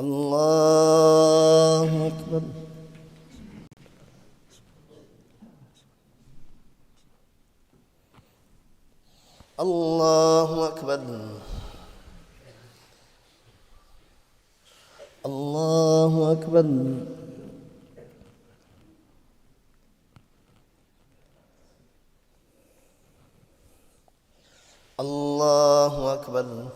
الله أكبر. الله أكبر. الله أكبر. الله أكبر.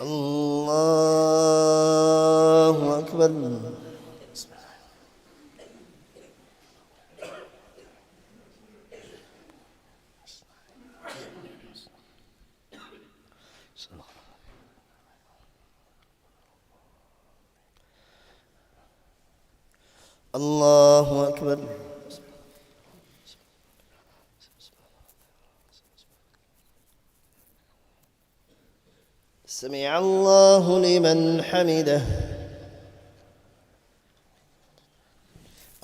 الله أكبر. الله أكبر. سمع الله لمن حمده.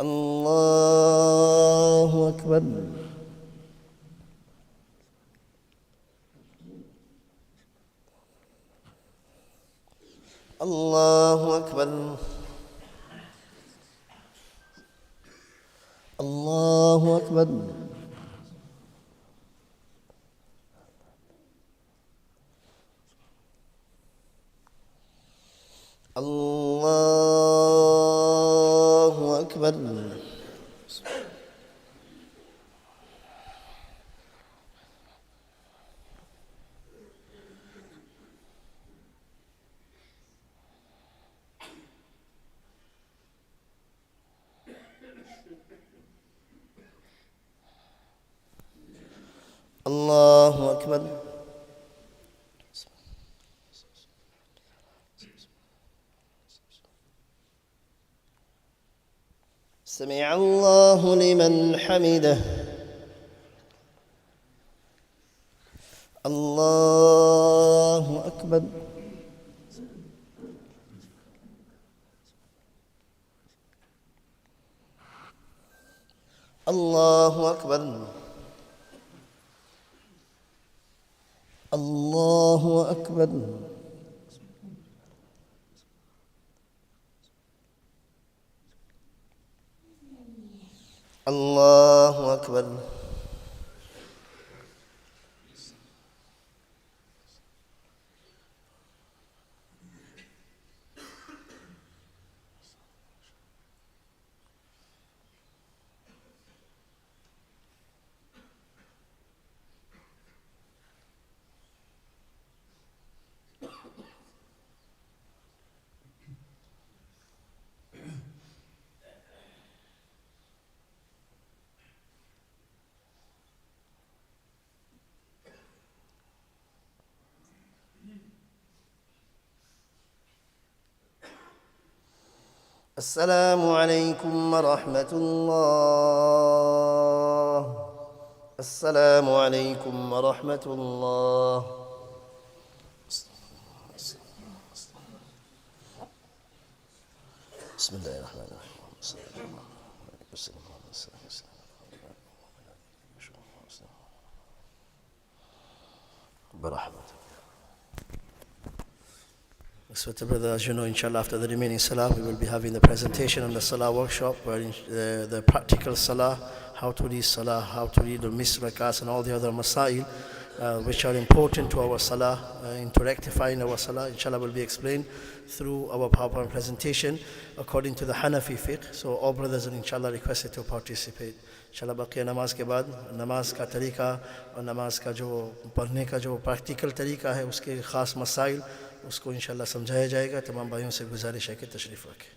الله أكبر. الله أكبر. الله أكبر. الله أكبر. الله أكبر. سمع الله لمن حمده. الله أكبر. الله أكبر. الله أكبر. الله أكبر. السلام عليكم ورحمة الله. السلام عليكم ورحمة الله. بسم الله الرحمن الرحيم. برحمته. Respected brother, as you know, inshallah, after the remaining salah, we will be having the presentation on the salah workshop, where the practical salah, how to read salah, how to read the missed rakats, and all the other masail, which are important to our salah, into rectifying our salah, inshallah, will be explained through our PowerPoint presentation according to the Hanafi fiqh. So all brothers are inshallah requested to participate. इंशाल्लाह बाकी नमाज के बाद नमाज का तरीका और नमाज का जो पढ़ने का जो प्रैक्टिकल तरीका है उसके ख़ास मसाइल उसको इंशाल्लाह समझाया जाएगा। तमाम भाइयों से गुजारिश है कि तशरीफ़ रखें।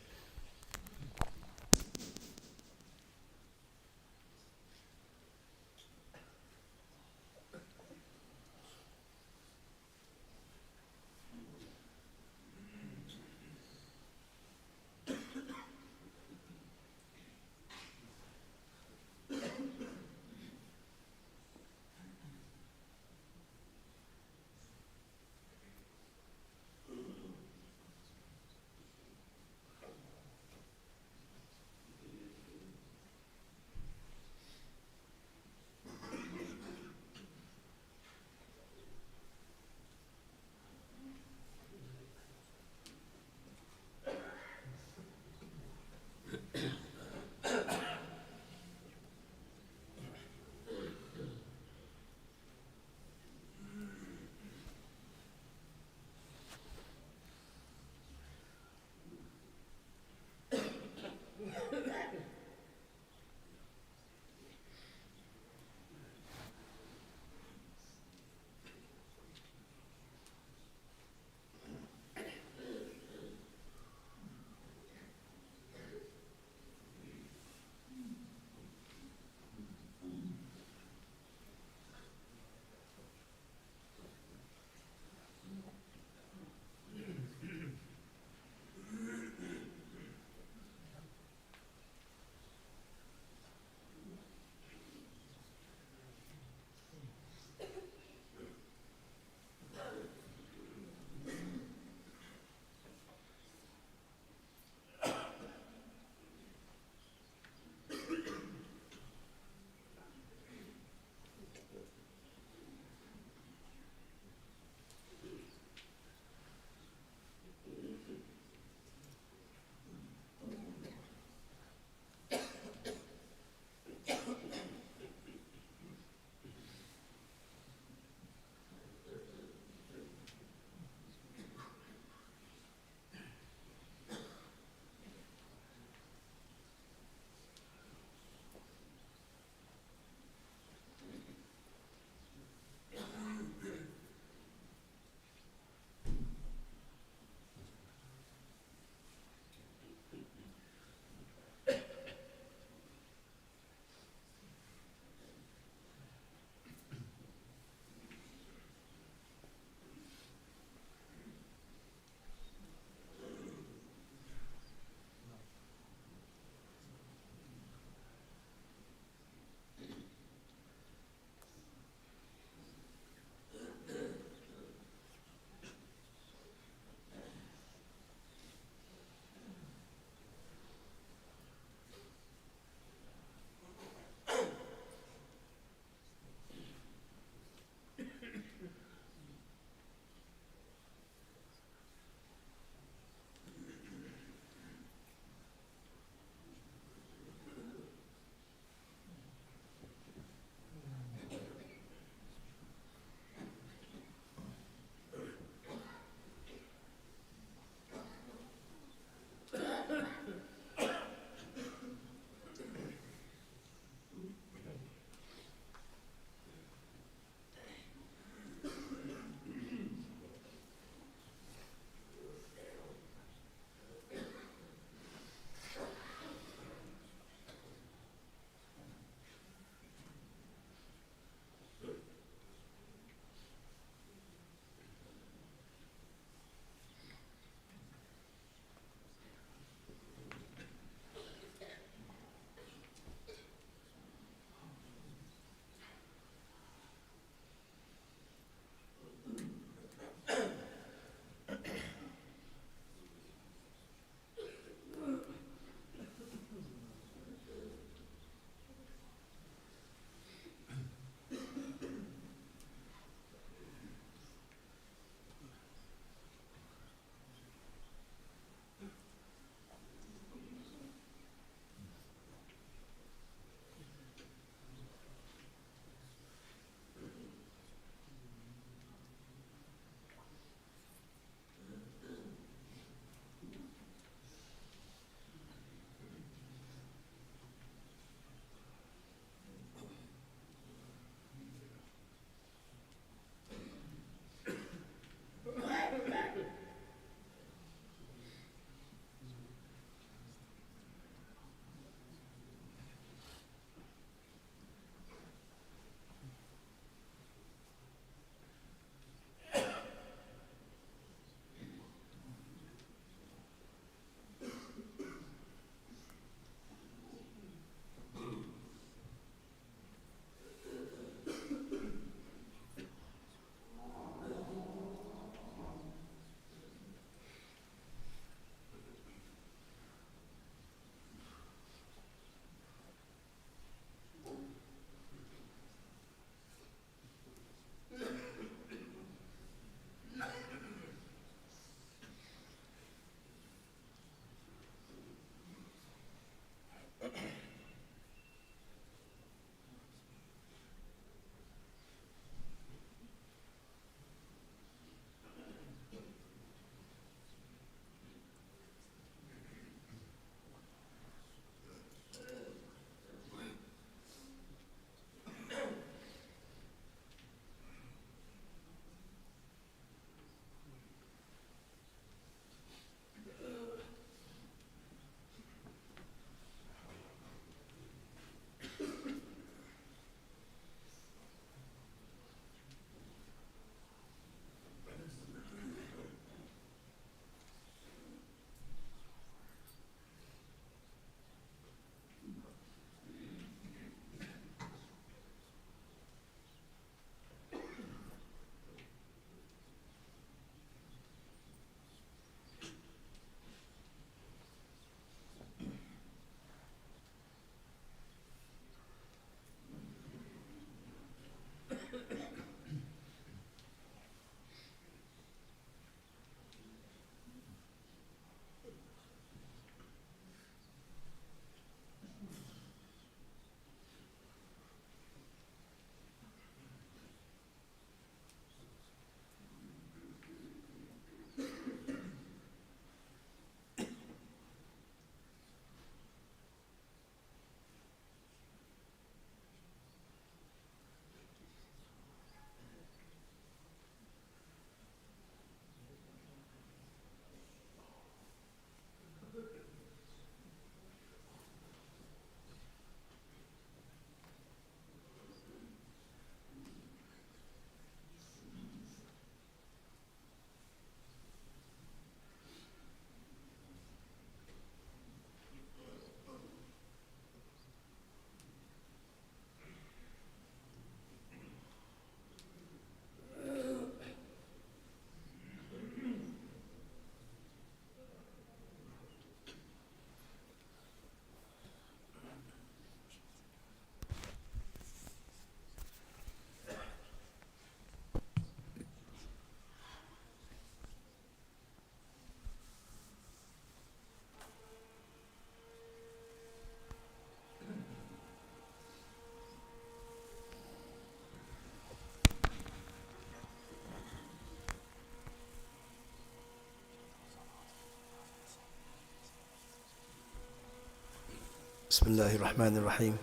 Bismillah ar-Rahman ar-Rahim.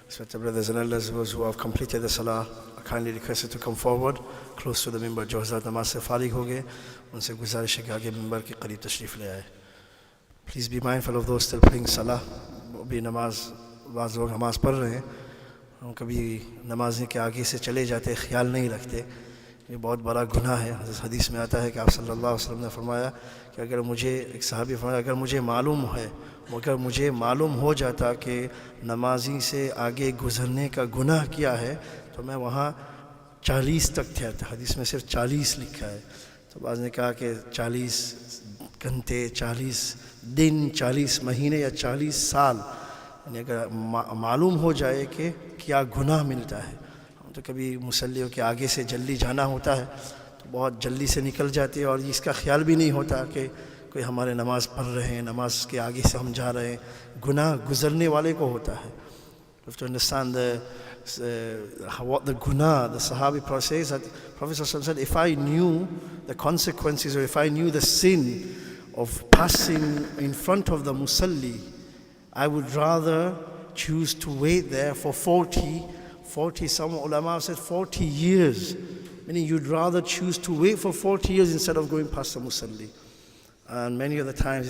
Respected brothers and elders, those who have completed the salah are kindly requested to come forward close to the mimbar. जो हज़रत नमाज से फारिग हो गए उनसे गुजारिश है कि आगे मिंबर के करीब तशरीफ़ ले आए. Please be mindful of those still praying salah. अभी नमाज बाज़ लोग नमाज पढ़ रहे हैं, हम कभी नमाज़ के आगे से चले जाते, ख्याल नहीं रखते. ये बहुत बड़ा गुनाह है. हदीस में आता है कि आप सल्लल्लाहु अलैहि वसल्लम ने फरमाया कि अगर मुझे, एक सहाबी फरमाया, अगर मुझे मालूम हो जाता कि नमाजी से आगे गुज़रने का गुनाह किया है तो मैं वहाँ 40 तक थे. हदीस में सिर्फ 40 लिखा है. तो बाज़ ने कहा कि 40 घंटे, 40 दिन, 40 महीने या 40 साल, यानी अगर मालूम हो जाए कि क्या गुनाह मिलता है. हम तो कभी मुसल्लियों के आगे से जल्दी जाना होता है तो बहुत जल्दी से निकल जाते हैं और इसका ख्याल भी नहीं होता कि कोई हमारे नमाज़ पढ़ रहे हैं, नमाज के आगे से हम जा रहे हैं. गुनाह गुज़रने वाले को होता है. You have to understand what the guna, the Sahabi Prophet says that Prophet said, if I knew the consequences or if I knew the sin of passing in front of the musalli, I would rather choose to wait there for 40, some ulama said 40 years, meaning you'd rather choose to wait for 40 years instead of going past the musalli. And many of the times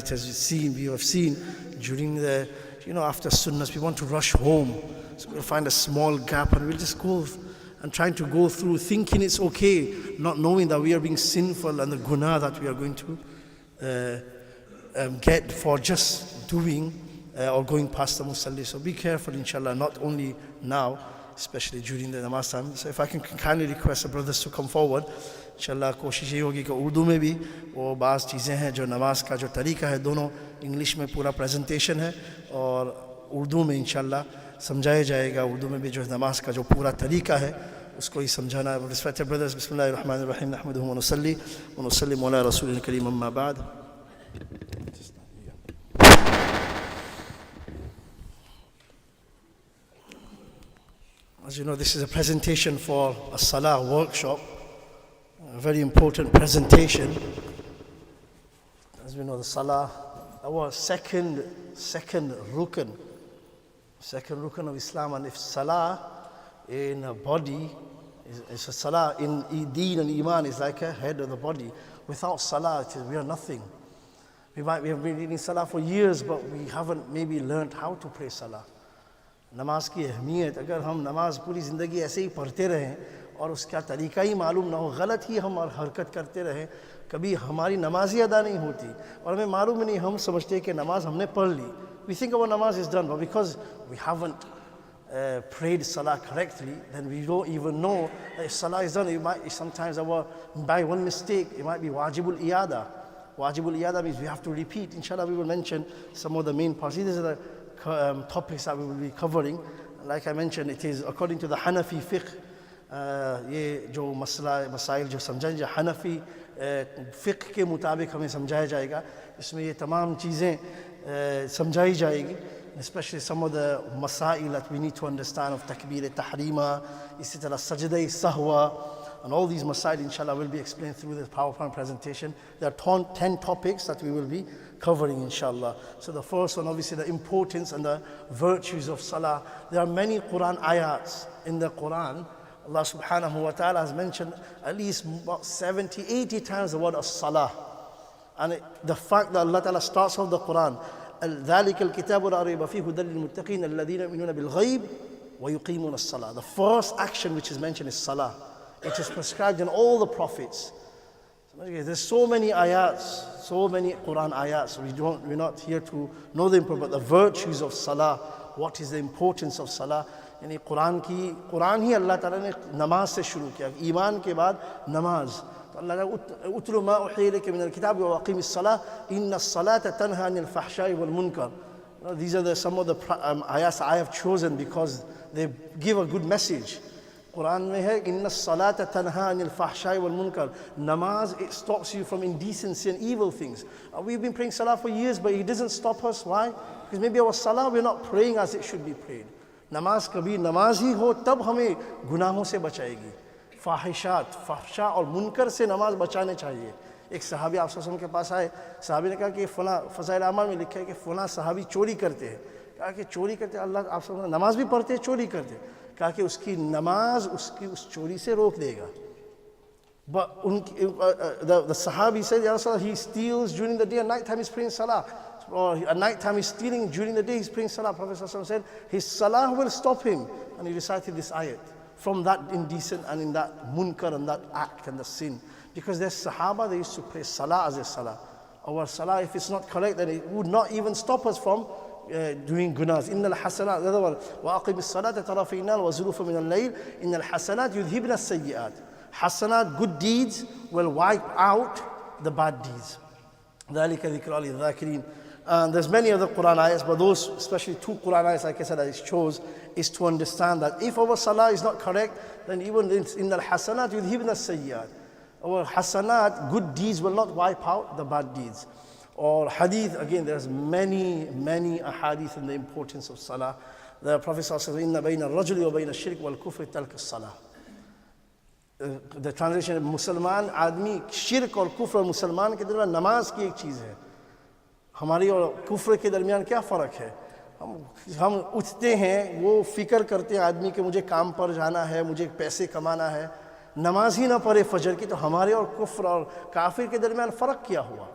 we have seen during the, after sunnahs, we want to rush home. So we'll find a small gap and we'll just go and trying to go through thinking it's okay, not knowing that we are being sinful and the guna that we are going to get for just doing or going past the musalli. So be careful, inshallah, not only now, especially during the namaz time. So if I can kindly request the brothers to come forward. इंशाल्लाह कोशिश ये होगी कि उर्दू में भी वो बाज़ चीज़ें हैं जो नमाज का जो तरीका है, दोनों इंग्लिश में पूरा प्रेजेंटेशन है और उर्दू में इंशाल्लाह समझाया जाएगा. उर्दू में भी जो नमाज का जो पूरा तरीका है उसको ही समझाना है. Respected brothers, Bismillah ar-Rahman ar-Rahim, nahmaduhu wa nusallim ala rasulil kareem, amma ba'd. As you know, this is a presentation for a salah workshop. A very important presentation. As we know, the salah, our second rukn of Islam. And if salah in a body is a salah in deen and iman is like a head of the body. Without salah, we are nothing. We have been reading salah for years, but we haven't maybe learned how to pray salah. नमाज की अहमियत, अगर हम नमाज पूरी ज़िंदगी ऐसे ही पढ़ते रहें और उसका तरीका ही मालूम ना हो, गलत ही हम हरकत करते रहें, कभी हमारी नमाज ही अदा नहीं होती और हमें मालूम ही नहीं, हम समझते हैं कि नमाज हमने पढ़ ली. We think our namaz is done, but because we haven't prayed salah correctly, then we don't even know that if salah is done. It might sometimes by one mistake, it might be wajibul iyada. Wajibul iyada means we have to repeat. Inshallah, we will mention some of the main parts. These are the topics that we will be covering. Like I mentioned, it is according to the Hanafi fiqh. ये जो मसाइल जो समझाएं जो हनफी फ़िक़्ह के मुताबिक हमें समझाया जाएगा, इसमें ये तमाम चीज़ें समझाई जाएगी. Especially some of the masail that we need to understand of takbir tahrima, इसी तरह sajda sahwa, and all these masail inshallah will be explained through this PowerPoint presentation. There are 10 topics that we will be covering inshallah. So the first one, obviously the importance and the virtues of salah. There are many Quran ayats. In the Quran, Allah subhanahu wa ta'ala has mentioned at least about 70, 80 times the word as-salah. And the fact that Allah ta'ala starts off the Quran, ذَلِكَ الْكِتَابُ لَا رَيْبَ فِيهِ هُدًى لِلْمُتَّقِينَ الَّذِينَ يُؤْمِنُونَ بِالْغَيْبِ وَيُقِيمُونَ الصَّلَاةَ. The first action which is mentioned is salah. It is prescribed in all the prophets. There's so many ayats, so many Quran ayats. We're not here to know the importance, but the virtues of salah. What is the importance of salah? यानी कुरान ही अल्लाह ताला ने नमाज से शुरू किया, ईमान के बाद नमाज. तो अल्लाह ने उतलु मा उहिय इलैका मिनल किताब व अक़ीमिस सलाह इन्नस सलाता तन्हा अनिल फ़हशाइ वल मुनकर. These are some of the ayats I have chosen because they give a good message. Quran में है इन्नस सलाता तन्हा अनिल फ़हशाइ वल मुनकर. Namaz, it stops you from indecency and evil things. We've been praying salah for years, but it doesn't stop us. Why? Because maybe our salah we're not praying as it should be prayed. नमाज कभी नमाज ही हो तब हमें गुनाहों से बचाएगी. फ़ाहिशात, फ़हशा और मुनकर से नमाज बचाने चाहिए. एक सहाबी आप सल्लल्लाहु अलैहि वसल्लम के पास आए, सहाबी ने कहा कि फ़लाँ फ़ज़ाइल आमाल में लिखा है कि फ़लाँ सहाबी चोरी करते हैं. कहा कि चोरी करते अल्लाह आप सब नमाज भी पढ़ते चोरी करते, कहा कि उसकी नमाज उसकी उस चोरी से रोक देगा. But the Sahabi said, Ya Rasulullah, he steals during the day and night time he's praying salah. Or at night time he's stealing, during the day he's praying salah. Prophet ﷺ said, his salah will stop him. And he recited this ayat from that indecent and in that munkar and that act and the sin. Because there's Sahaba, they used to pray salah as a salah. Our salah, if it's not correct, then it would not even stop us from doing gunas. Innal hasanat, the other one, wa aqim as-salata tarafay an-nahar wa zulufa min al-layl, innal hasanat yudhibna as-sayyi'at. Hasanat, good deeds, will wipe out the bad deeds. ذَلِكَ ذِكْرَ لِلذَّاكِرِينَ. And there's many other Quran ayahs, but those, especially 2 Quran ayahs, like I said, I chose, is to understand that if our salah is not correct, then even in al-hasanat yudhibna as-sayyi'at. Our hasanat, good deeds, will not wipe out the bad deeds. Or hadith, again, there's many ahadith in the importance of salah. The Prophet says, "Inna bayna al-rajuli wa bayna al-shirk wal-kufri tark as-salah." The translation of Musliman, आदमी शिरक और कुफ्र और मुसलमान के दरमियान नमाज की एक चीज़ है. हमारी और कुफ्र के दरमियान क्या फ़र्क है? हम उठते हैं, वो फ़िक्र करते हैं आदमी के मुझे काम पर जाना है, मुझे पैसे कमाना है, नमाज ही ना पढ़े फजर की, तो हमारे और कुफ्र और काफिर के दरमियान फ़र्क क्या हुआ?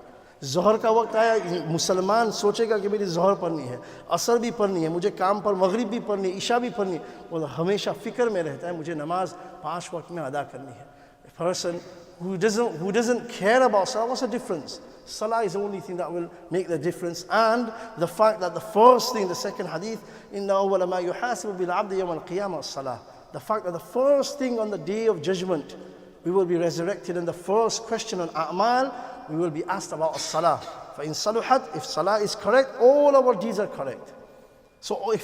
ज़ोहर का वक्त आया, मुसलमान सोचेगा कि मेरी ज़ोहर पढ़नी है, असर भी पढ़नी है, मुझे काम पर मगरिब भी पढ़नी है, इशा भी पढ़नी है, वो हमेशा फ़िक्र में रहता है मुझे नमाज 5 वक्त में अदा करनी है. A person who doesn't care about salah, what's the difference? Salah is the only thing that will make the difference. And the fact that the first thing, the second hadith, inna awwala ma yuhasibu bil abdi yawm al-qiyamah as-salah. The fact that the first thing on the day of judgment, we will be resurrected, and the first question on a'mal, we will be asked about as-salah. فَإِن صَلُحَتْ, if salah is correct, all our deeds are correct. So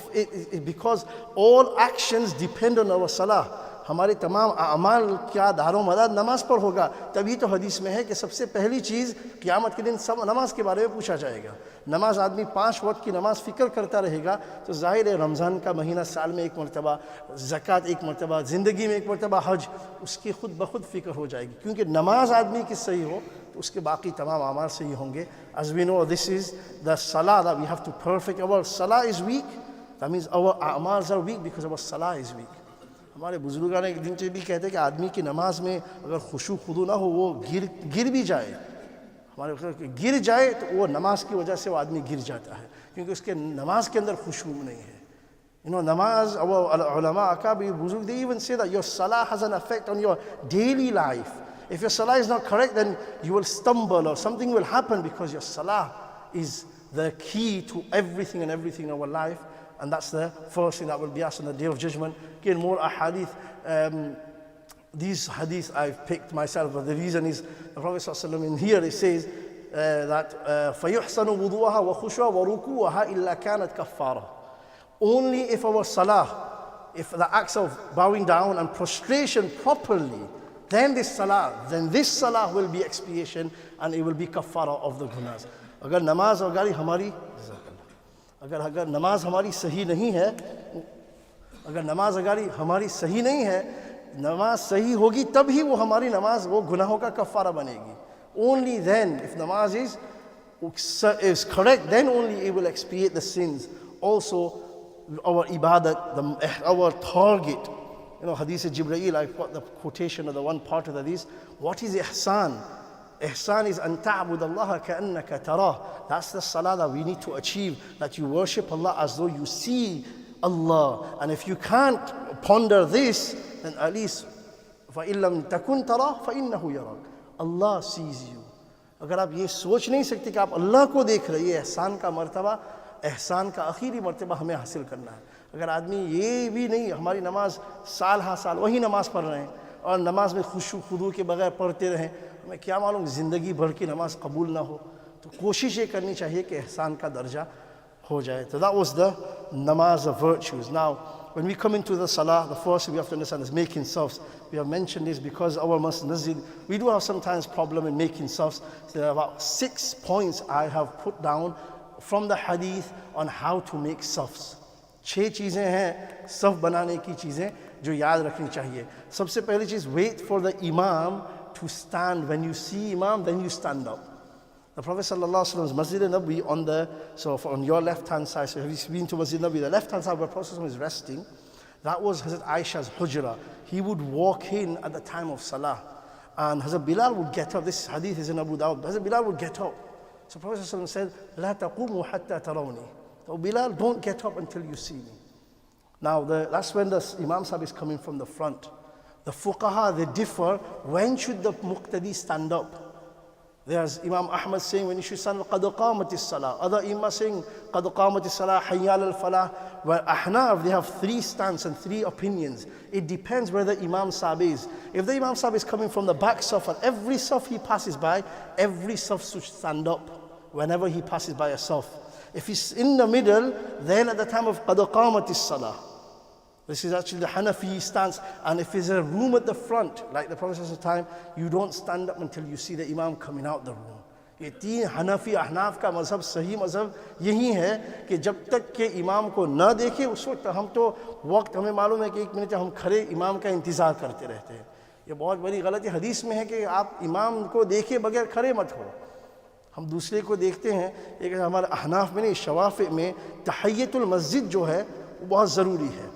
because all actions depend on our salah, हमारे तमाम अमाल क्या दारो मदाद नमाज पर होगा. तभी तो हदीस में है कि सबसे पहली चीज़ क़यामत के दिन सब नमाज के बारे में पूछा जाएगा. नमाज आदमी 5 वक्त की नमाज फ़िक्र करता रहेगा तो ज़ाहिर है रमज़ान का महीना साल में एक मरतबा, ज़कात एक मरतबा, ज़िंदगी में एक मरतबा, हज, उसकी खुद ब खुद फ़िक्र हो जाएगी. क्योंकि नमाज आदमी की सही हो तो उसके बाकी तमाम अमाल सही होंगे. As we know, this is the salah that we have to perfect. Our salah is weak, that means our amals are weak because our salah is weak. हमारे बुजुर्गान एक दिन भी कहते हैं कि आदमी की नमाज में अगर खुशू खुदू ना हो, वो गिर भी जाए, हमारे गिर जाए तो वो नमाज की वजह से वो आदमी गिर जाता है, क्योंकि उसके नमाज के अंदर खुशू नहीं है. नमाज, उलमा अकाबीर बुजुर्ग, they even say that your salah has an effect on your daily life. If your salah is not correct, then you will stumble or something will happen, because your salah is the key to everything in our life. And that's the first thing that will be asked on the Day of Judgment. Again, more ahadith. These hadiths I've picked myself, but the reason is the Prophet ﷺ in here it says that فَيُحْسَنُ وُضُوَهَا وَخُشُوَهَا وَرُكُوَهَا إِلَّا كَانَتْ كَفَّارًا. Only if our salah, if the acts of bowing down and prostration properly, then this salah will be expiation and it will be kaffara of the gunas. अगर नमाज अगर हमारी अगर नमाज हमारी सही नहीं है, अगर नमाज अगर हमारी सही नहीं है, नमाज सही होगी तब ही वो हमारी नमाज वो गुनाहों का कफ़ारा बनेगी. Only then, if namaz is correct, then only it will expiate the sins. Also, our ibadat, our target. Hadith of Jibreel, I've got the quotation of the one part of the hadith. What is ihsan? Ihsan is an ta'bud Allah ka'annaka tarah. That's the salah that we need to achieve, that you worship Allah as though you see Allah. And if you can't ponder this, then at least فَإِن لَمْ تَكُنْ تَرَاهُ فَإِنَّهُ يَرَاكَ. Allah sees you. अगर आप ये सोच नहीं सकते कि आप अल्लाह को देख रहे हैं, ये एहसान का मर्तबा, एहसान का आखिरी मर्तबा हमें हासिल करना है. अगर आदमी ये भी नहीं, हमारी नमाज साल हाँ साल वही नमाज पढ़ रहे हैं और नमाज में खुशू खुदू के बगैर पढ़ते रहें, हमें क्या मालूम ज़िंदगी भर की नमाज कबूल ना हो. तो कोशिश ये करनी चाहिए कि एहसान का दर्जा हो जाए. So that was the namaz of virtues. Now, when we come into the salah, the first thing we have to understand is making safs. We have mentioned this because our masjid, we do have sometimes problem in making safs. So there are about 6 points I have put down from the hadith on how to make safs. 6 चीज़ें हैं सफ बनाने की चीज़ें जो याद रखनी चाहिए. सबसे पहली चीज़, wait for the imam to stand. When you see imam, then you stand up. The Prophet ﷺ's Masjid Nabi on your left hand side, so if you've been to Masjid Nabi, the left hand side where Prophet ﷺ is resting, that was Hazrat Aisha's hujra. He would walk in at the time of Salah. And Hazrat Bilal would get up. This hadith is in Abu Dawud. Hazrat Bilal would get up. So Prophet ﷺ said, "La taqumu hatta tarawni." So Bilal, don't get up until you see me. Now that's when the Imam Sahib is coming from the front. The fuqaha, they differ. When should the muqtadi stand up? There's Imam Ahmad saying when you should stand up, qad qamatis salah. Other Imam saying, qad qamatis salah, hayya al falah. Where Ahnaf, they have 3 stance and 3 opinions. It depends where the Imam Sahib is. If the Imam Sahib is coming from the back saf, and every saf he passes by, every saf should stand up whenever he passes by a saf. If he's in the middle, then at the time of qad qamatis salah. This is actually the Hanafi stance. And if there's a room at the front, like the Prophet's time, you don't stand up until you see the Imam coming out the room. ये तीन हनफी अहनाफ का मज़हब सही मज़हब यही है कि जब तक के इमाम को ना देखे उस वक्त हम तो वक्त हमें मालूम है कि 1 मिनट हम खड़े इमाम का इंतज़ार करते रहते हैं. ये बहुत बड़ी गलती हदीस में है कि आप इमाम को देखे बगैर खड़े मत हो. हम दूसरे को देखते हैं. एक हमारे अहनाफ में नहीं, शवाफ़ में तहियतुल मस्जिद जो है वो बहुत ज़रूरी है.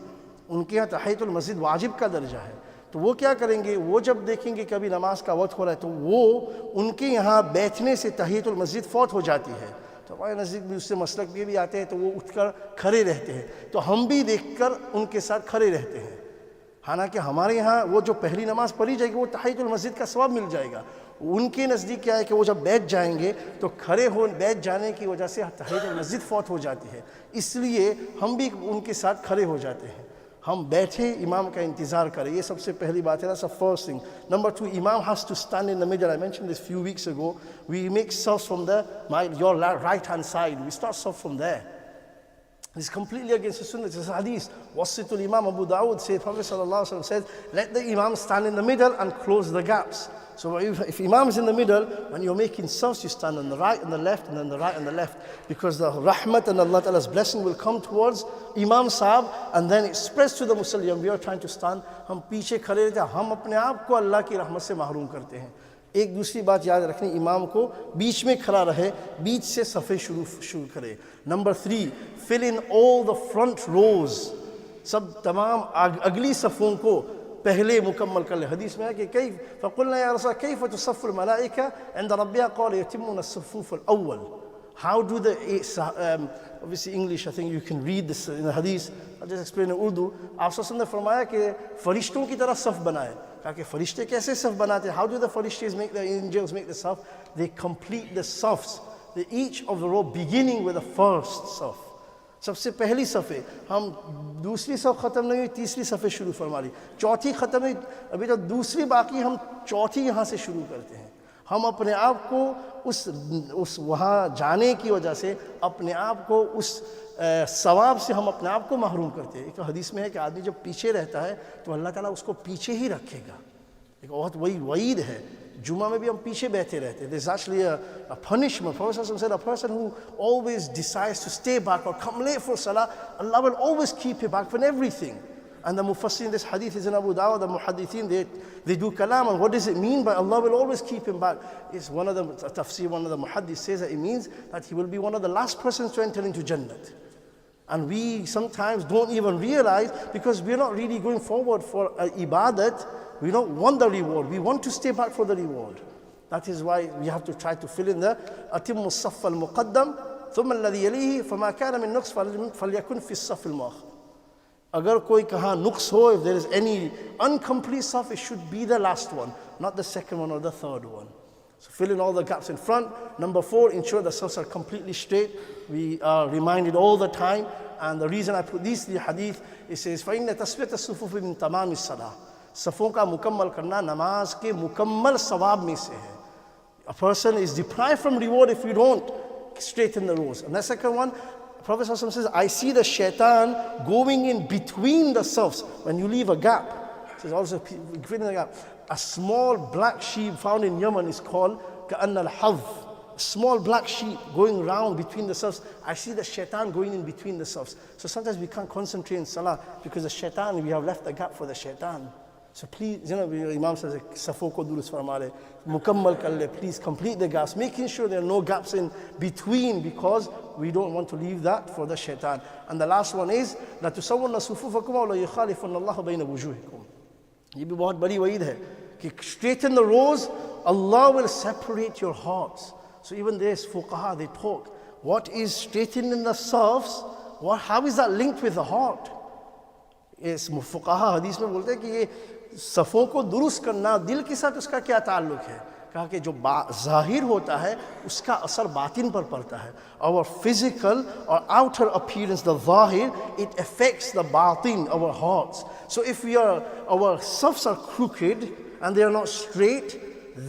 उनके यहाँ तहियतुल मस्जिद वाजिब का दर्जा है. तो वो क्या करेंगे, वो जब देखेंगे कभी नमाज का वक्त हो रहा है तो वो उनके यहाँ बैठने से तहियतुल मस्जिद फौत हो जाती है. तो हमारे नज़दीक भी उससे मसलक भी आते हैं तो वो उठकर खड़े रहते हैं. तो हम भी देखकर उनके साथ खड़े रहते हैं. हालांकि हमारे यहाँ वो जो पहली नमाज पढ़ी जाएगी वो तहियतुल मस्जिद का सवाब मिल जाएगा. उनके नज़दीक क्या है कि वो जब बैठ जाएंगे तो खड़े हो बैठ जाने की वजह से तहियतुल मस्जिद फौत हो जाती है. इसलिए हम भी उनके साथ खड़े हो जाते हैं. हम बैठे इमाम का इंतज़ार करें. ये सबसे पहली बात है. That's the first thing. Number 2, Imam has to stand in the middle. I mentioned this few weeks ago. We make safs from your right hand side. We start saf from there. It's completely against the sunnah. It's a hadith. Wasitul Imam Abu Dawud said, Prophet sallallahu alaihi wasallam said, let the Imam stand in the middle and close the gaps. So if Imam is in the middle, when you're making safs, you stand on the right and the left, and then the right and the left, because the rahmat and Allah Ta'ala's blessing will come towards Imam Sahab, and then it spreads to the Muslim. We are trying to stand. हम पीछे खड़े रहते हैं. हम अपने आप को अल्लाह की रहमत से महरूम करते हैं. एक दूसरी बात याद रखनी, इमाम को बीच में खड़ा रहे, बीच से सफ़े शुरू करे. Number 3, fill in all the front rows. सब तमाम अगली सफ़ों को पहले मुकम्मल कर ले. हदीस में है कि कई फ़क़ुलना या रसूल कैफ़ तुसफ़्फ़ुल मलाइका इंद रब्बिहा क़ाल यतिम्मुना अस्सुफ़ूफ़ अल-अव्वल. How do the obviously English, I think you can read this in the hadith. I'll just explain in Urdu. आप सल्लल्लाहु ने फरमाया कि फरिश्तों की तरह सफ़ बनाए. कहा कि फरिश्ते कैसे सफ़ बनाते? How do the farishtas make the angels make the saf? They complete the safs. They each of the row beginning with the first saf. सबसे पहली सफ़े हम दूसरी सफ़ ख़त्म नहीं हुई, तीसरी सफ़े शुरू फरमा ली, चौथी ख़त्म हुई, अभी तो दूसरी बाकी, हम चौथी यहाँ से शुरू करते हैं. हम अपने आप को उस वहाँ जाने की वजह से अपने आप को उस सवाब से हम अपने आप को महरूम करते हैं. एक तो हदीस में है कि आदमी जब पीछे रहता है तो अल्लाह ताला उसको पीछे ही रखेगा. एक बहुत वही वईद है. जुमा में भी हम पीछे बैठे रहते हैं. There's actually a punishment. Prophet said a person who always decides to stay back or come late for salah, Allah will always keep him back from everything. And the Mufassir in this hadith is in Abu Dawud, the Muhaddithin, they do kalam. And what does it mean by Allah will always keep him back? It's one of the tafsir, one of the Muhaddith says that it means that he will be one of the last persons to enter into Jannat. And we sometimes don't even realize, because we're not really going forward for ibadat. We don't want the reward. We want to stay back for the reward. That is why we have to try to fill in the أتم الصف المقدم ثم الذي يليه فما كان من نقص فليكن في الصف المؤخر. अगर कोई कहाँ नुक्स हो, if there is any incomplete saf, it should be the last one, not the second one or the third one. So fill in all the gaps in front. Number 4, ensure the safs are completely straight. We are reminded all the time. And the reason I put these 3 hadith, it says فَإِنَّ تَسْوِيَةَ الصُّفُوفِ مِن تَمَامِ الصَّلَاةِ. सफ़ों का मुकम्मल करना नमाज के मुकम्मल सवाब में से है. A person is deprived from reward if you don't straighten the rows. And the second one, Prophet ﷺ says, I see the shaitan going in between the safs when you leave a gap. It says also between the gap. A small black sheep found in Yemen is called كَأَنَّ الْحَظ. A small black sheep going around between the safs. I see the shaitan going in between the safs. So sometimes we can't concentrate in salah because the shaitan, we have left the gap for the shaitan. So please, Imam says, safo ko durust farma le, mukammal kar le, please complete the gaps, making sure there are no gaps in between, because we don't want to leave that for the shaitan. And the last one is, la tusawwanna sufufakum wa la yukhalifunna Allah bayna wujuhikum. Ye bhi bahut badi waeed hai ki straighten the rows, Allah will separate your hearts. So even this fuqaha, they talk, what is straightening the safs, how is that linked with the heart? Yes, fuqaha hadith mein bolte hain ki ye सफ़ों को दुरुस्त करना दिल के साथ उसका क्या ताल्लुक है? कहा कि जो ज़ाहिर होता है उसका असर बातिन पर पड़ता है. Our physical or outer appearance, the zahir, it affects the batin, our hearts. So if our safs are crooked and they are not straight,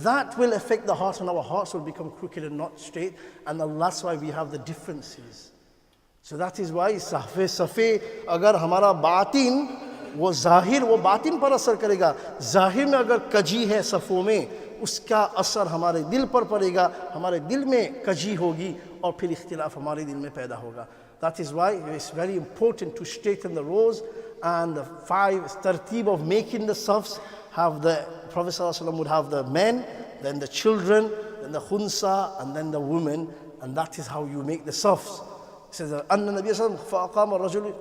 that will affect the heart, and our hearts will become crooked and not straight, and that's why we have the differences. So that is why safe agar hamara batin वो ज़ाहिर वो बातिन पर असर करेगा. ज़ाहिर में अगर कजी है सफ़ों में, उसका असर हमारे दिल पर पड़ेगा, हमारे दिल में कजी होगी और फिर इख्तिलाफ हमारे दिल में पैदा होगा. That is why it's very important to straighten the rows, and the 5 tartib of making the safs have the Prophet ﷺ would have the men, then the children, then the khunsa, and then the women, and that is how you make the safs. It says أن النبي صلى الله عليه وسلم فأقام الرجل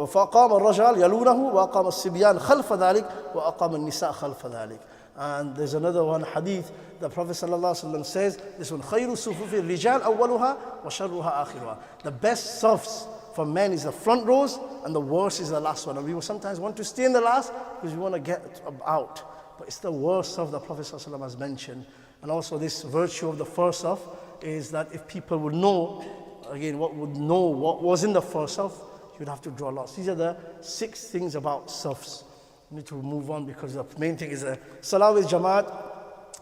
فأقام الرجال يلونه وأقام الصبيان خلف ذلك وأقام النساء خلف ذلك. And there's another one hadith, the Prophet ﷺ says, this one, خير صفوف الرجال أولها وشرها آخرها. The best safs for men is the front rows, and the worst is the last one. And we will sometimes want to stay in the last because we want to get out. But it's the worst saf the Prophet ﷺ has mentioned. And also this virtue of the first saf is that if people would know, again, what was in the first saf, you'd have to draw lots. These are the 6 things about safs. We need to move on because the main thing is salah with jamaat.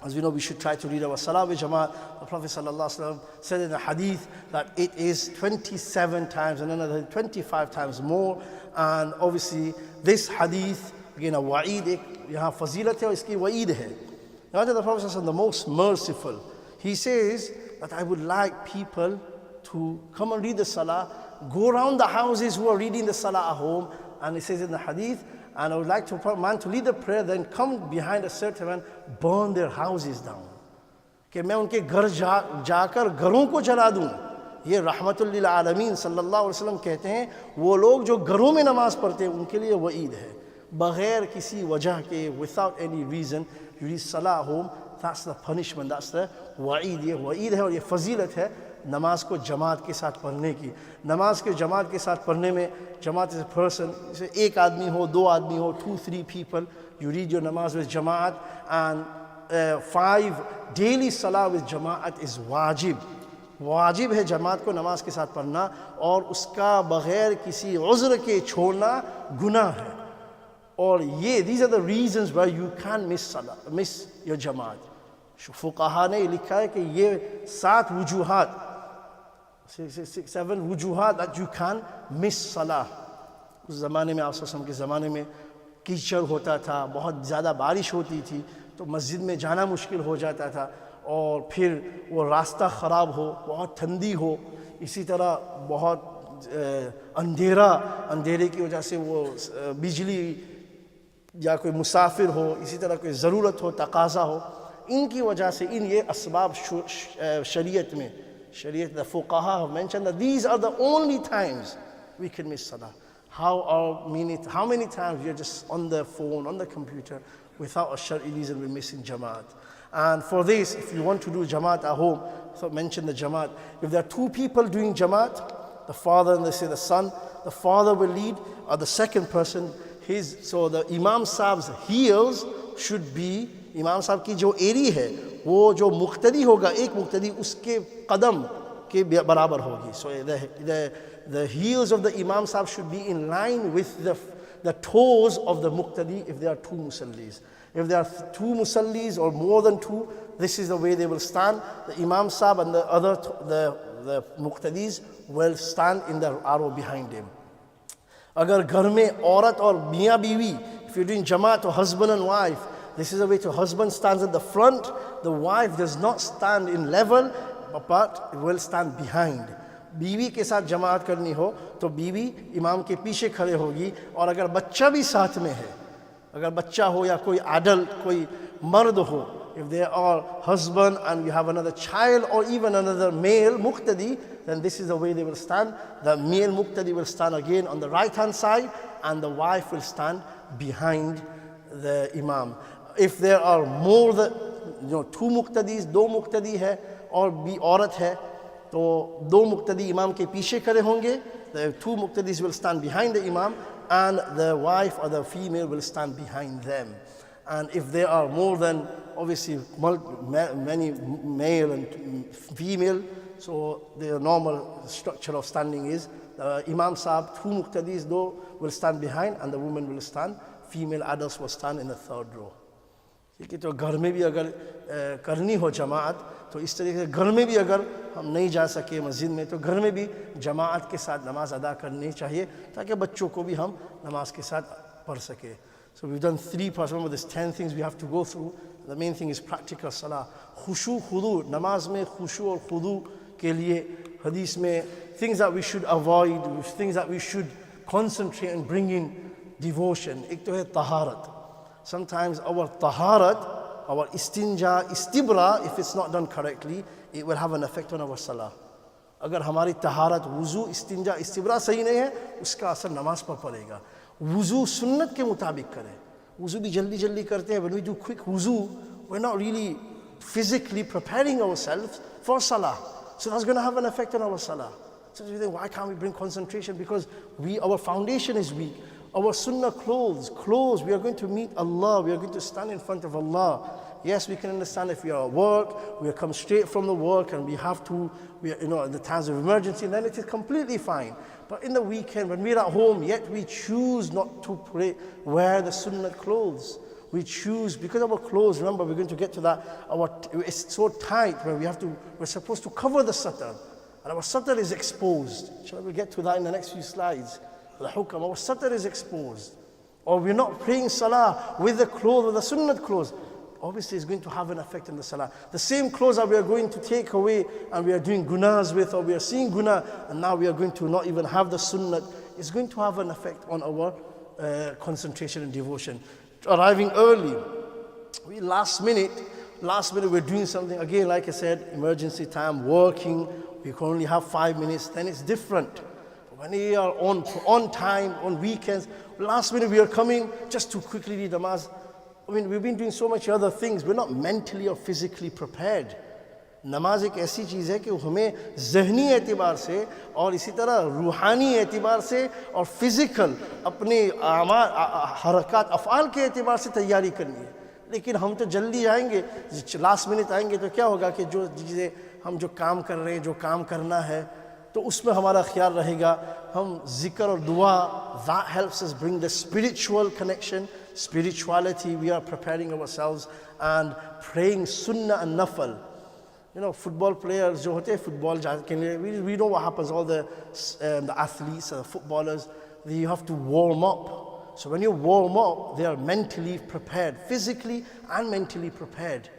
As we know, we should try to read our salah with jamaat. The Prophet ﷺ said in the hadith that it is 27 times and another 25 times more. And obviously, this hadith, again, a wa'id, yahan fazilat hai, iski wa'id hai. Now, the Prophet ﷺ, the most merciful, he says that I would like people to come and read the salah, go around the houses who are reading the salah at home, and it says in the hadith, and I would like to man to lead the prayer, then come behind a certain man, burn their houses down. कि मैं उनके घर जाकर घरों को जला दूं. ये रहमतुल लिल आलमीन सल्लल्लाहु अलैहि वसल्लम कहते हैं, वो लोग जो घरों में नमाज पढ़ते हैं उनके लिए वईद है. बगैर किसी वजह के, without any reason, you read salah at home, that's the punishment, that's the वईद. ये वईद है और ये फजीलत है नमाज को जमात के साथ पढ़ने की. नमाज के जमात के साथ पढ़ने में, जमात इज अ पर्सन, जैसे एक आदमी हो, 2 आदमी हो, 2-3 people, you read your namaz with jamaat, and 5 daily salah with jamaat is wajib. वाजिब है जमात को नमाज के साथ पढ़ना, और उसका बगैर किसी उज़्र के छोड़ना गुनाह है. और ये, these are the reasons why you can't miss your jamaat. फुक़हा ने लिखा है कि ये 7 वजूहात, 7 वजूहात that you can miss salah. उस ज़माने में, आप के ज़माने में कीचड़ होता था, बहुत ज़्यादा बारिश होती थी, तो मस्जिद में जाना मुश्किल हो जाता था, और फिर वो रास्ता ख़राब हो, बहुत ठंडी हो, इसी तरह बहुत अंधेरे की वजह से वो बिजली या कोई मुसाफिर हो, इसी तरह कोई ज़रूरत हो, तकाज़ा हो, इनकी वजह से ये असबाब शरीयत में, the fuqaha have mentioned that these are the only times we can miss salah. How many times we are just on the phone, on the computer, without a shari'i reason we're missing jamaat. And for this, if you want to do jamaat at home, so mention the jamaat. If there are 2 people doing jamaat, the father and let's say the son, the father will lead, or the second person, so the imam sahib's heels should be, इमाम साहब की जो एरी है वो जो मुक्तदी होगा, एक मुक्तदी उसके कदम के बराबर होगी. So the heels of the imam sahib should be in line with the toes of the muqtadi if there are 2 musallis. If there are 2 musallis or more than 2, this is the way they will stand. The imam sahib and the muqtadis will stand in the arrow behind him. अगर घर में औरत और मियाँ बीवी, if you're doing jamaat or husband and wife, this is the way to husband stands at the front, the wife does not stand in level, but will stand behind. बीवी के साथ जमात करनी हो तो बीवी इमाम के पीछे खड़े होगी, और अगर बच्चा भी साथ में है, अगर बच्चा हो या कोई adult, कोई मर्द हो, if they are husband and you have another child or even another male muqtadi, then this is the way they will stand. The male muqtadi will stand again on the right hand side and the wife will stand behind the imam. If there are more than two muqtadis, दो मुक्तदी है और भी औरत है, तो दो मुक्तदी इमाम के पीछे खड़े होंगे. The two muqtadis will stand behind the imam and the wife or the female will stand behind them. And if there are more than, obviously, many male and female, so the normal structure of standing is the Imam Sahib, two muqtadis though will stand behind and the women will stand, female adults will stand in the third row. ठीक है, तो घर में भी अगर करनी हो जमात तो इस तरीके से घर में भी अगर हम नहीं जा सके मस्जिद में तो घर में भी जमात के साथ नमाज अदा करनी चाहिए ताकि बच्चों को भी हम नमाज के साथ पढ़ सके. So we've done 3 parts. Remember, there's 10 things we have to go through. The main thing is practical salah. Khushu, khudu. Namaz mein khushu aur khudu ke liye, hadith mein, things that we should avoid, things that we should concentrate and bring in devotion. Ek to hai taharat. Sometimes our taharat, our istinja, istibra, if it's not done correctly, it will have an effect on our salah. अगर हमारी तहारत, वुज़ू, इस्तिंजा, इस्तिब्रा सही नहीं है, उसका असर नमाज पर पड़ेगा. वुज़ू सुन्नत के मुताबिक करें. वुज़ू भी जल्दी जल्दी करते हैं. When we do quick wuzu, we're not really physically preparing ourselves for salah. So that's going to have an effect on our salah. So you think, why can't we bring concentration? Because our foundation is weak. Our sunnah clothes, we are going to meet Allah, we are going to stand in front of Allah. Yes, we can understand if we are at work, we come straight from the work and we have to, in the times of emergency, then it is completely fine. But in the weekend, when we're at home, yet we choose not to wear the sunnah clothes. We choose, because our clothes, remember we're going to get to that, it's so tight where we're supposed to cover the satar. And our satar is exposed. Shall we get to that in the next few slides? The hukam, our satar is exposed. Or we're not praying salah with the clothes, with the sunnah clothes. Obviously it's going to have an effect on the salah. The same clothes that we are going to take away and we are doing gunas with, or we are seeing guna, and now we are going to not even have the sunnah, is going to have an effect on our concentration and devotion. Arriving early, last minute we're doing something, again like I said, emergency time, working, we can only have 5 minutes, then it's different. When we are on time, on weekends, last minute we are coming just to quickly read namaz. I mean, we've been doing so much other things. We're not mentally or physically prepared. नमाज एक ऐसी चीज़ है कि हमें ज़हनी एतबार से और इसी तरह रूहानी एतबार से और फिज़िकल अपने हरकत अफ़आल के एतबार से तैयारी करनी है. लेकिन हम तो जल्दी आएंगे, लास्ट मिनट आएंगे तो क्या होगा कि जो चीज़ें हम जो काम कर रहे हैं, जो काम करना है, तो उसमें हमारा ख्याल रहेगा. हम जिक्र और दुआ, that helps us bring the spiritual connection, spirituality. We are preparing ourselves and praying sunnah and nafal. Football players जो होते हैं football के लिए, we know what happens. All the athletes, footballers, you have to warm up. So when you warm up, they are mentally prepared, physically and mentally prepared.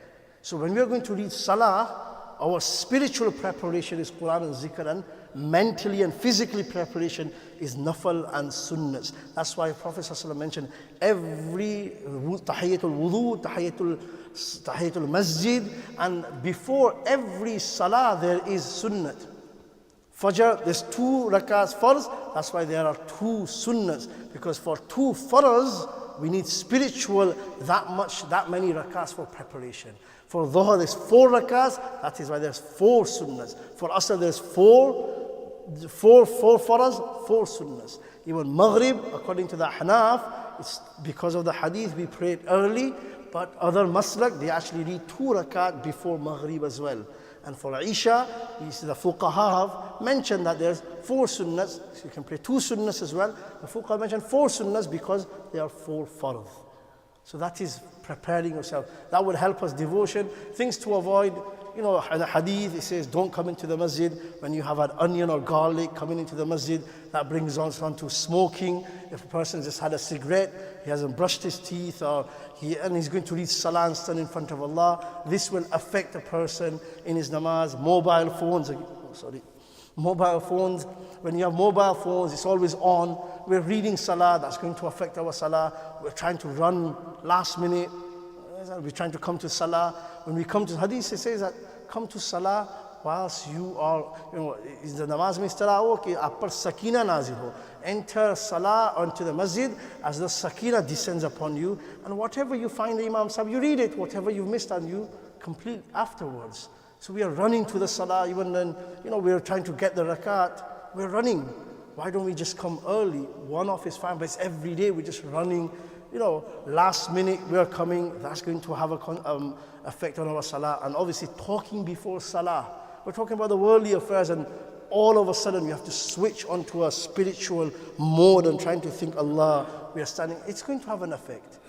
So when we are going to read salah, our spiritual preparation is Quran and zikr, and mentally and physically preparation is nafal and sunnahs. That's why Prophet ﷺ mentioned every tahiyatul wudu, tahiyatul masjid, and before every salah there is sunnat. Fajr, there's 2 rakats farz, that's why there are 2 sunnahs, because for 2 farz we need spiritual that many rakats for preparation. For dhuhr there's 4 rakats, that is why there's 4 sunnahs. For asr there's 4 farz, 4 sunnahs. Even maghrib, according to the Hanaf, it's because of the hadith we prayed early, but other maslak, they actually read 2 rakat before maghrib as well. And for Isha, the fuqaha have mentioned that there's 4 sunnahs, so you can pray 2 sunnahs as well. The fuqaha mentioned 4 sunnahs because there are 4 farz. So that is preparing yourself. That would help us devotion. Things to avoid, in the hadith it says don't come into the masjid when you have an onion or garlic coming into the masjid. That brings us on to smoking. If a person just had a cigarette, he hasn't brushed his teeth, and he's going to read salah and stand in front of Allah, this will affect a person in his namaz. Mobile phones, Mobile phones, when you have mobile phones, it's always on. We're reading salah, that's going to affect our salah. We're trying to run last minute. We're trying to come to salah. When we come to hadith, it says that come to salah whilst you are, the namaz mein is tarah ho ki aap par sakina nazil ho. Enter salah onto the masjid as the sakina descends upon you. And whatever you find the Imam Sahib, you read it. Whatever you've missed, and you complete afterwards. So we are running to the salah, even then, we are trying to get the rakat. We're running. Why don't we just come early? One off is fine, but it's every day we're just running. Last minute we're coming. That's going to have a effect on our salah. And obviously talking before salah. We're talking about the worldly affairs, and all of a sudden we have to switch onto a spiritual mode and trying to think Allah. We are standing. It's going to have an effect.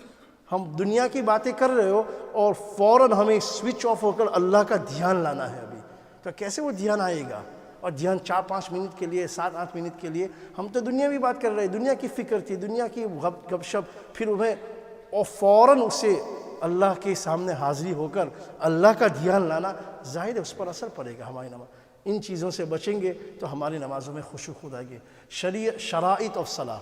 हम दुनिया की बातें कर रहे हो और फौरन हमें स्विच ऑफ होकर अल्लाह का ध्यान लाना है अभी, तो कैसे वो ध्यान आएगा? और ध्यान 4-5 मिनट के लिए, 7-8 मिनट के लिए, हम तो दुनिया भी बात कर रहे हैं, दुनिया की फिक्र थी, दुनिया की गपशप, फिर उन्हें और फौरन उसे अल्लाह के सामने हाजिरी होकर अल्लाह का ध्यान लाना, जाहिर है उस पर असर पड़ेगा हमारी नमाज। इन चीज़ों से बचेंगे तो हमारी नमाज़ों में खुशू खुद आएगी। शराइत ऑफ सलाह,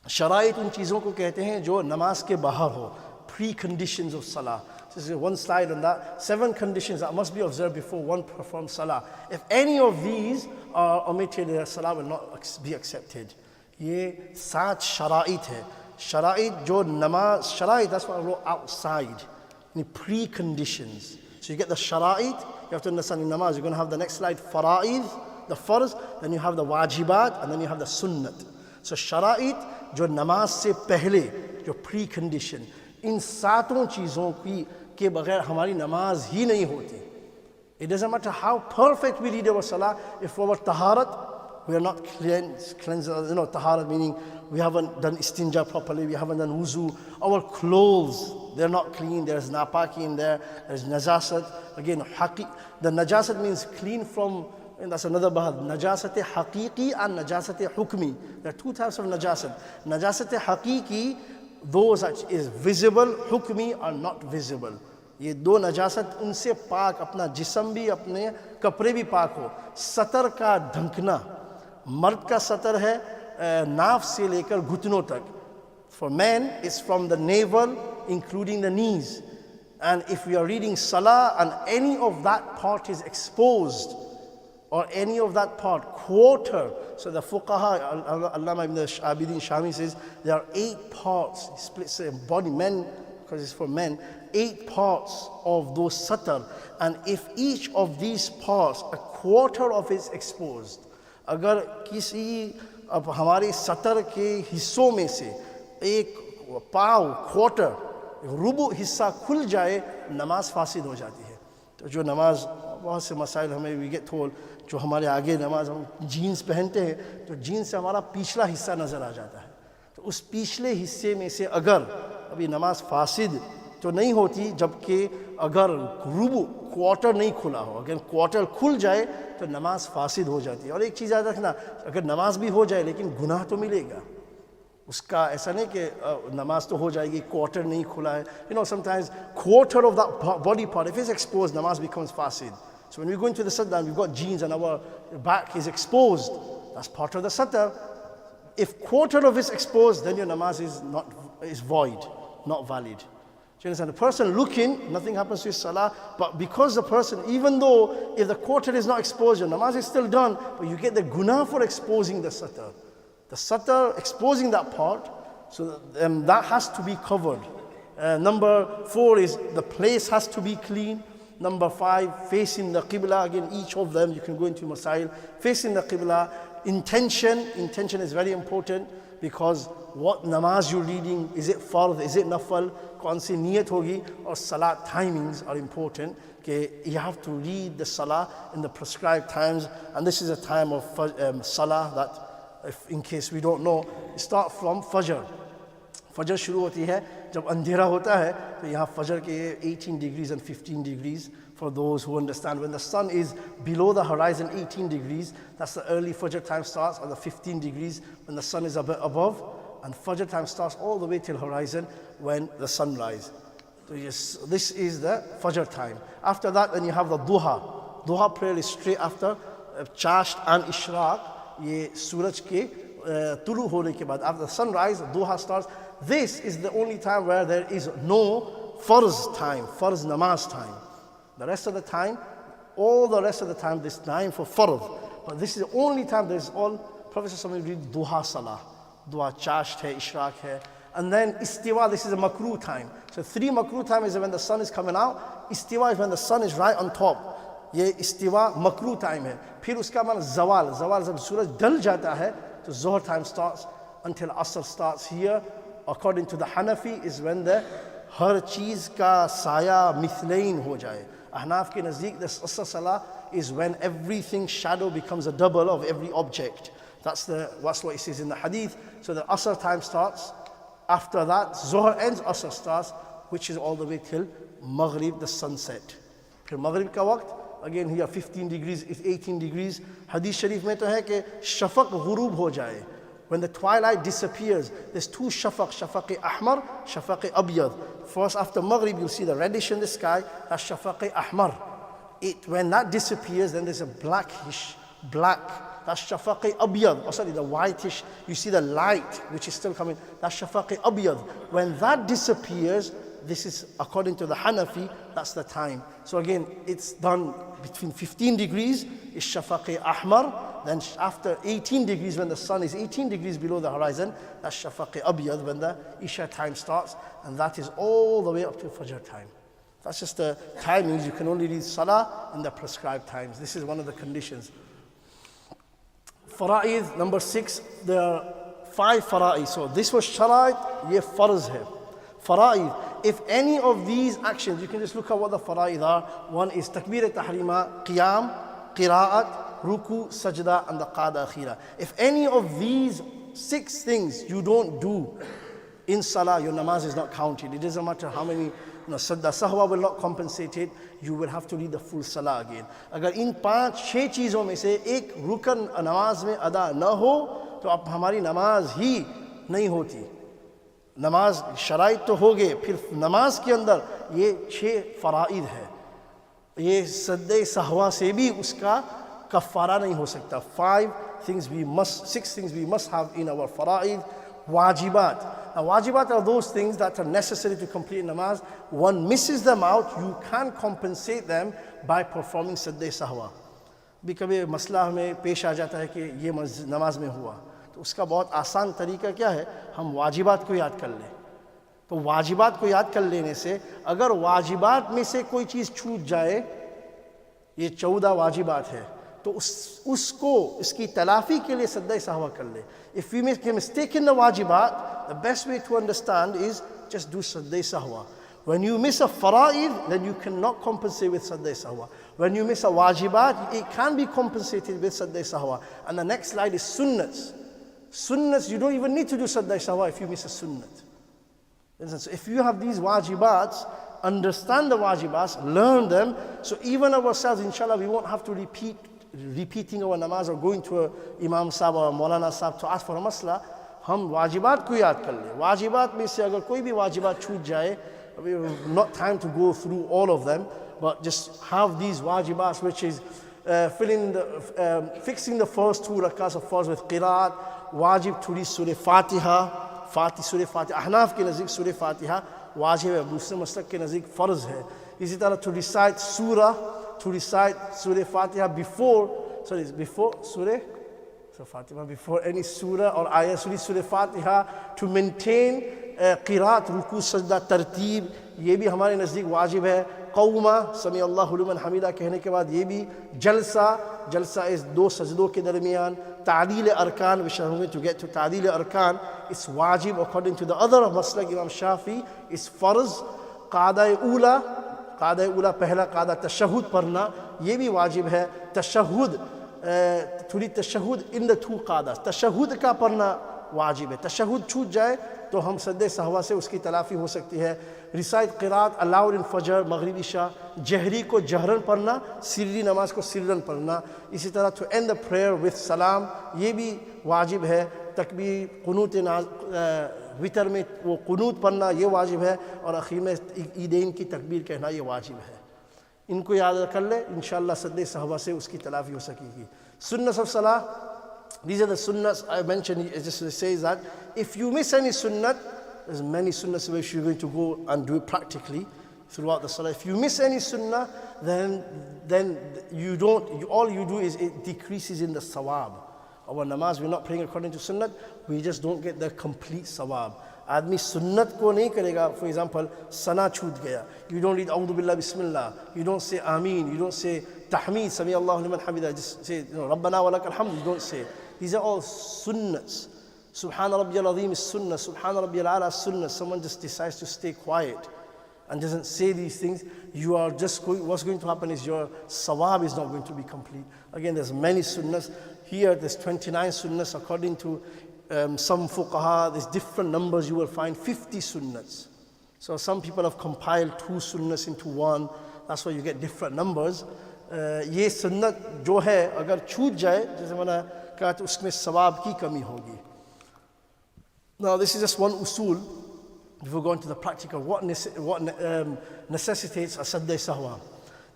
शराइत उन चीज़ों को कहते हैं जो नमाज के बाहर हो, preconditions of salah. This is one slide on that. 7 conditions that must be observed before one performs salah. If any of these are omitted, salah will not be accepted. ये 7 शराइत है। शराइत जो नमाज, शराइत, that's what I wrote outside. Preconditions. So you get the shara'i, you have to understand in namaz, you're going to have the next slide, fara'id, the farz, then you have the wajibat, and then you have the sunnat. So shara'i, जो नमाज से पहले, जो precondition, इन 7 चीज़ों की के बगैर हमारी नमाज ही नहीं होती. It doesn't matter how perfect we read our salah, if our taharat, we are not cleansed, taharat meaning we haven't done istinja properly, we haven't done wuzu, our clothes, they're not clean, there's napaki in there, there's najasat. Again, the najasat means clean from, and that's another bahad, najasat haqiqi and najasat hukmi. There are 2 types of najasat. Najasat haqiqi, those that is visible, hukmi are not visible. ये 2 नजासत, उनसे पाक अपना जिस्म भी, अपने कपड़े भी पाक हो. सतर का ढंकना, मर्द का सतर है नाफ से लेकर घुटनों तक. For men, it's from the navel, including the knees. And if we are reading salah and any of that part is exposed, or any of that part, quarter. So the fuqaha, Allama ibn Abidin Shami says, there are 8 parts, he splits the body, men, because it's for men, 8 parts of those satar. And if each of these parts, a quarter of it is exposed, अगर किसी अब हमारे सतर के हिस्सों में से एक पाव, quarter, रुबु हिस्सा खुल जाए, नमाज फासिद हो जाती है. तो जो नमाज, बहुत से मसाइल हमें we get told, जो हमारे आगे नमाज हम जीन्स पहनते हैं तो जीन्स से हमारा पिछला हिस्सा नज़र आ जाता है. तो उस पिछले हिस्से में से अगर अभी नमाज फासिद तो नहीं होती, जबकि अगर रुबु क्वार्टर नहीं खुला हो, अगर क्वार्टर खुल जाए तो नमाज फासिद हो जाती है. और एक चीज़ याद रखना, अगर नमाज भी हो जाए लेकिन गुनाह तो मिलेगा उसका. ऐसा नहीं कि नमाज तो हो जाएगी, क्वार्टर नहीं खुला है. Sometimes quarter of that body part, if it's exposed, namaz becomes fasid. So when we go into the satar, we've got jeans and our back is exposed. That's part of the satar. If quarter of it is exposed, then your namaz is void, not valid. Do you understand? The person looking, nothing happens to his salah, but because the person, even though if the quarter is not exposed, your namaz is still done, but you get the guna for exposing the satar. The satar, exposing that part, so that has to be covered. Number 4 is the place has to be clean. Number 5, facing the qibla. Again, each of them, you can go into masail. Facing the qibla. Intention is very important, because what namaz you're reading, is it fard, is it nafal, kaun si niyat hogi, or salat timings are important. Okay, you have to read the salah in the prescribed times, and this is a time of salah that, if, in case we don't know, start from fajr. फजर शुरू होती है जब अंधेरा होता है, तो यहाँ फजर के 18 degrees and 15 degrees for those who understand. When the sun is below the horizon 18 degrees, that's the early fajr time starts, or the 15 degrees when the sun is above, and fajr time starts all the way till horizon when the sun rises. So yes, this is the fajr time. After that, then you have the duha. Duha prayer is straight after चाश्त and ishraq, ये सूरज के तुलू होने के बाद, after the sunrise, duha starts. This is the only time where there is no farz time, farz namaz time. The rest of the time, all the rest of the time, this time for farz. But this is the only time there is all, Prophet ﷺ read duha salah. Duha chash hai, ishraq hai. And then istiwa, this is a makruh time. So 3 makruh time is when the sun is coming out. Istiwa is when the sun is right on top. Ye istiwa makruh time hai. Phir uska man zawal. Zawal jab suraj dal jata hai, so zohar time starts until asr starts here. According to the Hanafi is when the har cheez ka saya mithlain ho jaye. Ahnaf ke nazdeek, the asr salah is when everything shadow becomes a double of every object. That's what it says in the hadith. So the asr time starts. After that, Zohar ends, Asr starts, which is all the way till Maghrib, the sunset. Phir Maghrib ka waqt, again here 15 degrees, it's 18 degrees. Hadith Sharif mein to hai ke shafaq ghurub ho jaye. When the twilight disappears, there's 2 shafaq, shafaq ahmar, shafaq abyad. First after Maghrib, you'll see the reddish in the sky, that's shafaq ahmar. When that disappears, then there's a blackish, black. That's shafaq abyad, or sorry, the whitish, you see the light which is still coming, that's shafaq abyad. When that disappears, this is according to the Hanafi, that's the time. So again, it's done between 15 degrees is shafaq ahmar, then after 18 degrees, when the sun is 18 degrees below the horizon, that's shafaq abyad, when the Isha time starts, and that is all the way up to Fajr time. That's just the timings. You can only read Salah in the prescribed times. This is one of the conditions. Fara'id, number 6, there are 5 fara'id. So this was shara'id, ye farz hai. Fara'id, if any of these actions, you can just look at what the fara'id are. One is takbir tahrima, qiyam, qira'at, ruku, sajda, and the qada akhira. If any of these 6 things you don't do in salah, your namaz is not counted. It doesn't matter how many, sadda sahwa will not compensate it. You will have to read the full salah again. Agar in 5-6 चीज़ों में से एक रुकन नमाज में अदा न हो, तो अब हमारी नमाज ही नहीं होती. नमाज शराइत तो हो गए, फिर नमाज के अंदर ये 6 फराइद है. ये सद्दे सहवा से भी उसका कफ़ारा नहीं हो सकता. 6 things we must have in our faraid. Wajibat. Now wajibat are those things that are necessary to complete namaz. One misses them out, you can compensate them by performing sadde sahwa. भी कभी मसला हमें पेश आ जाता है कि ये नमाज में हुआ, तो उसका बहुत आसान तरीका क्या है, हम वाजिबात को याद कर लें. तो वाजिबात को याद कर लेने से अगर वाजिबात में से कोई चीज़ छूट जाए, ये 14 वाजिबात है, तो उसको इसकी तलाफी के लिए सद्दा सहवा कर ले. If we make a mistake in the wajibat, the best way to understand is just do sadda sahwa. When you miss a fara'id, then you cannot compensate with sadda sahwa. When you miss a wajibat, it can be compensated with sadda sahwa. And the next slide is sunnahs. Sunnahs, you don't even need to do sadda sahwa if you miss a sunnat. So if you have these wajibats, understand the wajibats, learn them, so even ourselves, inshallah, we won't have to repeating our namaz or going to a Imam Sahib or Maulana Sahib to ask for a masla. हम वाजिबात को याद कर ले. वाजिबात में से अगर कोई भी वाजिबात छूट जाए, not time to go through all of them, but just have these wajibats, which is fixing the first 2 rakats of farz with qiraat, wajib to read surah Fatiha, surah Fatiha. Ahnaf ke nazdik surah Fatiha wajib hai, दूसरे मसलक के नज़दीक फ़र्ज़ है. इसी तरह to recite surah Fatiha before any surah or ayah, surah Fatiha, to maintain qiraat, ruku, sajda, tartib, ये भी हमारे नज़दीक वाजिब है. क़ौमा समी अल्लाहु लिमन हमीदा कहने के बाद ये भी जलसा इस 2 सजदों के दरमियान. तादील अरकान, which I'm going to get to, तादील अरकान is wajib according to the other maslak Imam Shafi, is farz. क़ादा उला पहला क़ादा तशहुद पढ़ना, ये भी वाजिब है. तशहुद, to read तशहुद in the 2 क़ादा, तशहुद का पढ़ना वाजिब है. तशहुद छूट जाए तो हम सद्दे सहवा से उसकी तलाफ़ी हो सकती है. रिसाइट क़िरात अलाउड इन फजर, मगरिब, इशा. जहरी को जहरन पढ़ना, सिर्री नमाज को सिर्रन पढ़ना. इसी तरह to end the prayer with सलाम, ये भी वाजिब है. तकबीर, क़ुनूत वितर में वो क़ुनूत पढ़ना, ये वाजिब है. और आखिर में ईदैन की तकबीर कहना, ये वाजिब है. इनको याद कर ले, इंशाअल्लाह सद्दे सहबा से उसकी तलाफी हो सकेगी. Sunnahs of salah, these are the sunnahs I mentioned. It just says that if you miss any sunnah, there's many sunnahs which you're going to go and do it practically throughout the salah. If you miss any sunnah, then you don't, all you do is it decreases in the sawab. Our namaz, we're not praying according to sunnah, we just don't get the complete sawab. आदमी सुन्नत को नहीं करेगा. For example, सना छूट गया, you don't read A'udhu Billah Bismillah, you don't say Ameen, you don't say Tahmeed, Sami Allahu liman hamida, just say Rabbana wa lakal hamd, you don't say. These are all sunnahs. Subhana Rabbiyal Azim is sunnah, Subhana Rabbiyal Ala is sunnah. Someone just decides to stay quiet and doesn't say these things, you are just going, what's going to happen is your sawab is not going to be complete. Again, there's many sunnahs. Here there's 29 sunnahs according to some fuqaha. There's different numbers you will find, 50 sunnahs. So some people have compiled 2 sunnahs into one. That's why you get different numbers. ये सुन्नत जो है अगर छूट जाए, जैसे मैंने कहा, तो उसमें सवाब की कमी होगी. Now this is just one usul. Before going to the practical, what necessitates a sadda sahwa.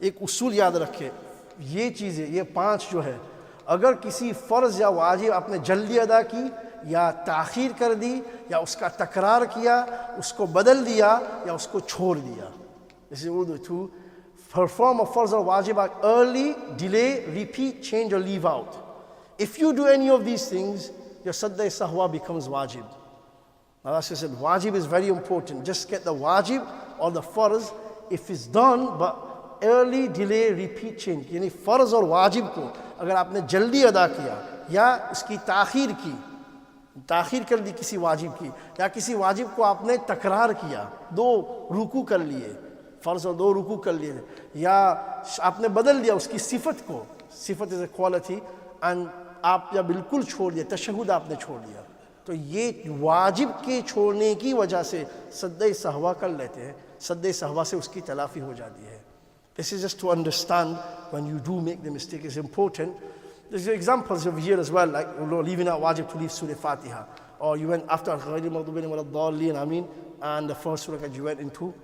एक उसूल याद रखे, ये चीज़ें, ये 5 जो है, अगर किसी फ़र्ज़ या वाजिब आपने जल्दी अदा की या ताख़ीर कर दी या उसका तकरार किया, उसको बदल दिया या उसको छोड़ दिया. This is Urdu to perform a farz or wajib act early, delay, repeat, change or leave out. If you do any of these things, your sadda sahwa becomes wajib. Now that's just said, wajib is very important. Just get the wajib or the farz if it's done, but early, delay, repeat, change. यानी farz और wajib को अगर आपने जल्दी अदा किया या उसकी ताख़ीर की, ताख़ीर कर दी किसी वाजिब की, या किसी वाजिब को आपने तकरार किया, 2 रुकू कर लिए, फ़र्ज़ और 2 रुकू कर लिए, या आपने बदल दिया उसकी सिफत को, सिफत इज़ ए क्वालिटी, एंड आप या बिल्कुल छोड़ दिया, तशहुद आपने छोड़ दिया, तो ये वाजिब के छोड़ने की वजह से सद्दे सहवा कर लेते हैं. सद्दे सहवा से उसकी तलाफ़ी हो जाती है. This is just to understand when you do make the mistake is important. There's examples over here as well, like leaving out wajib to leave Surah Fatiha, or you went after Ghayril Maghdubi Alayhim Waladdallin, Ameen, and the first surah you went into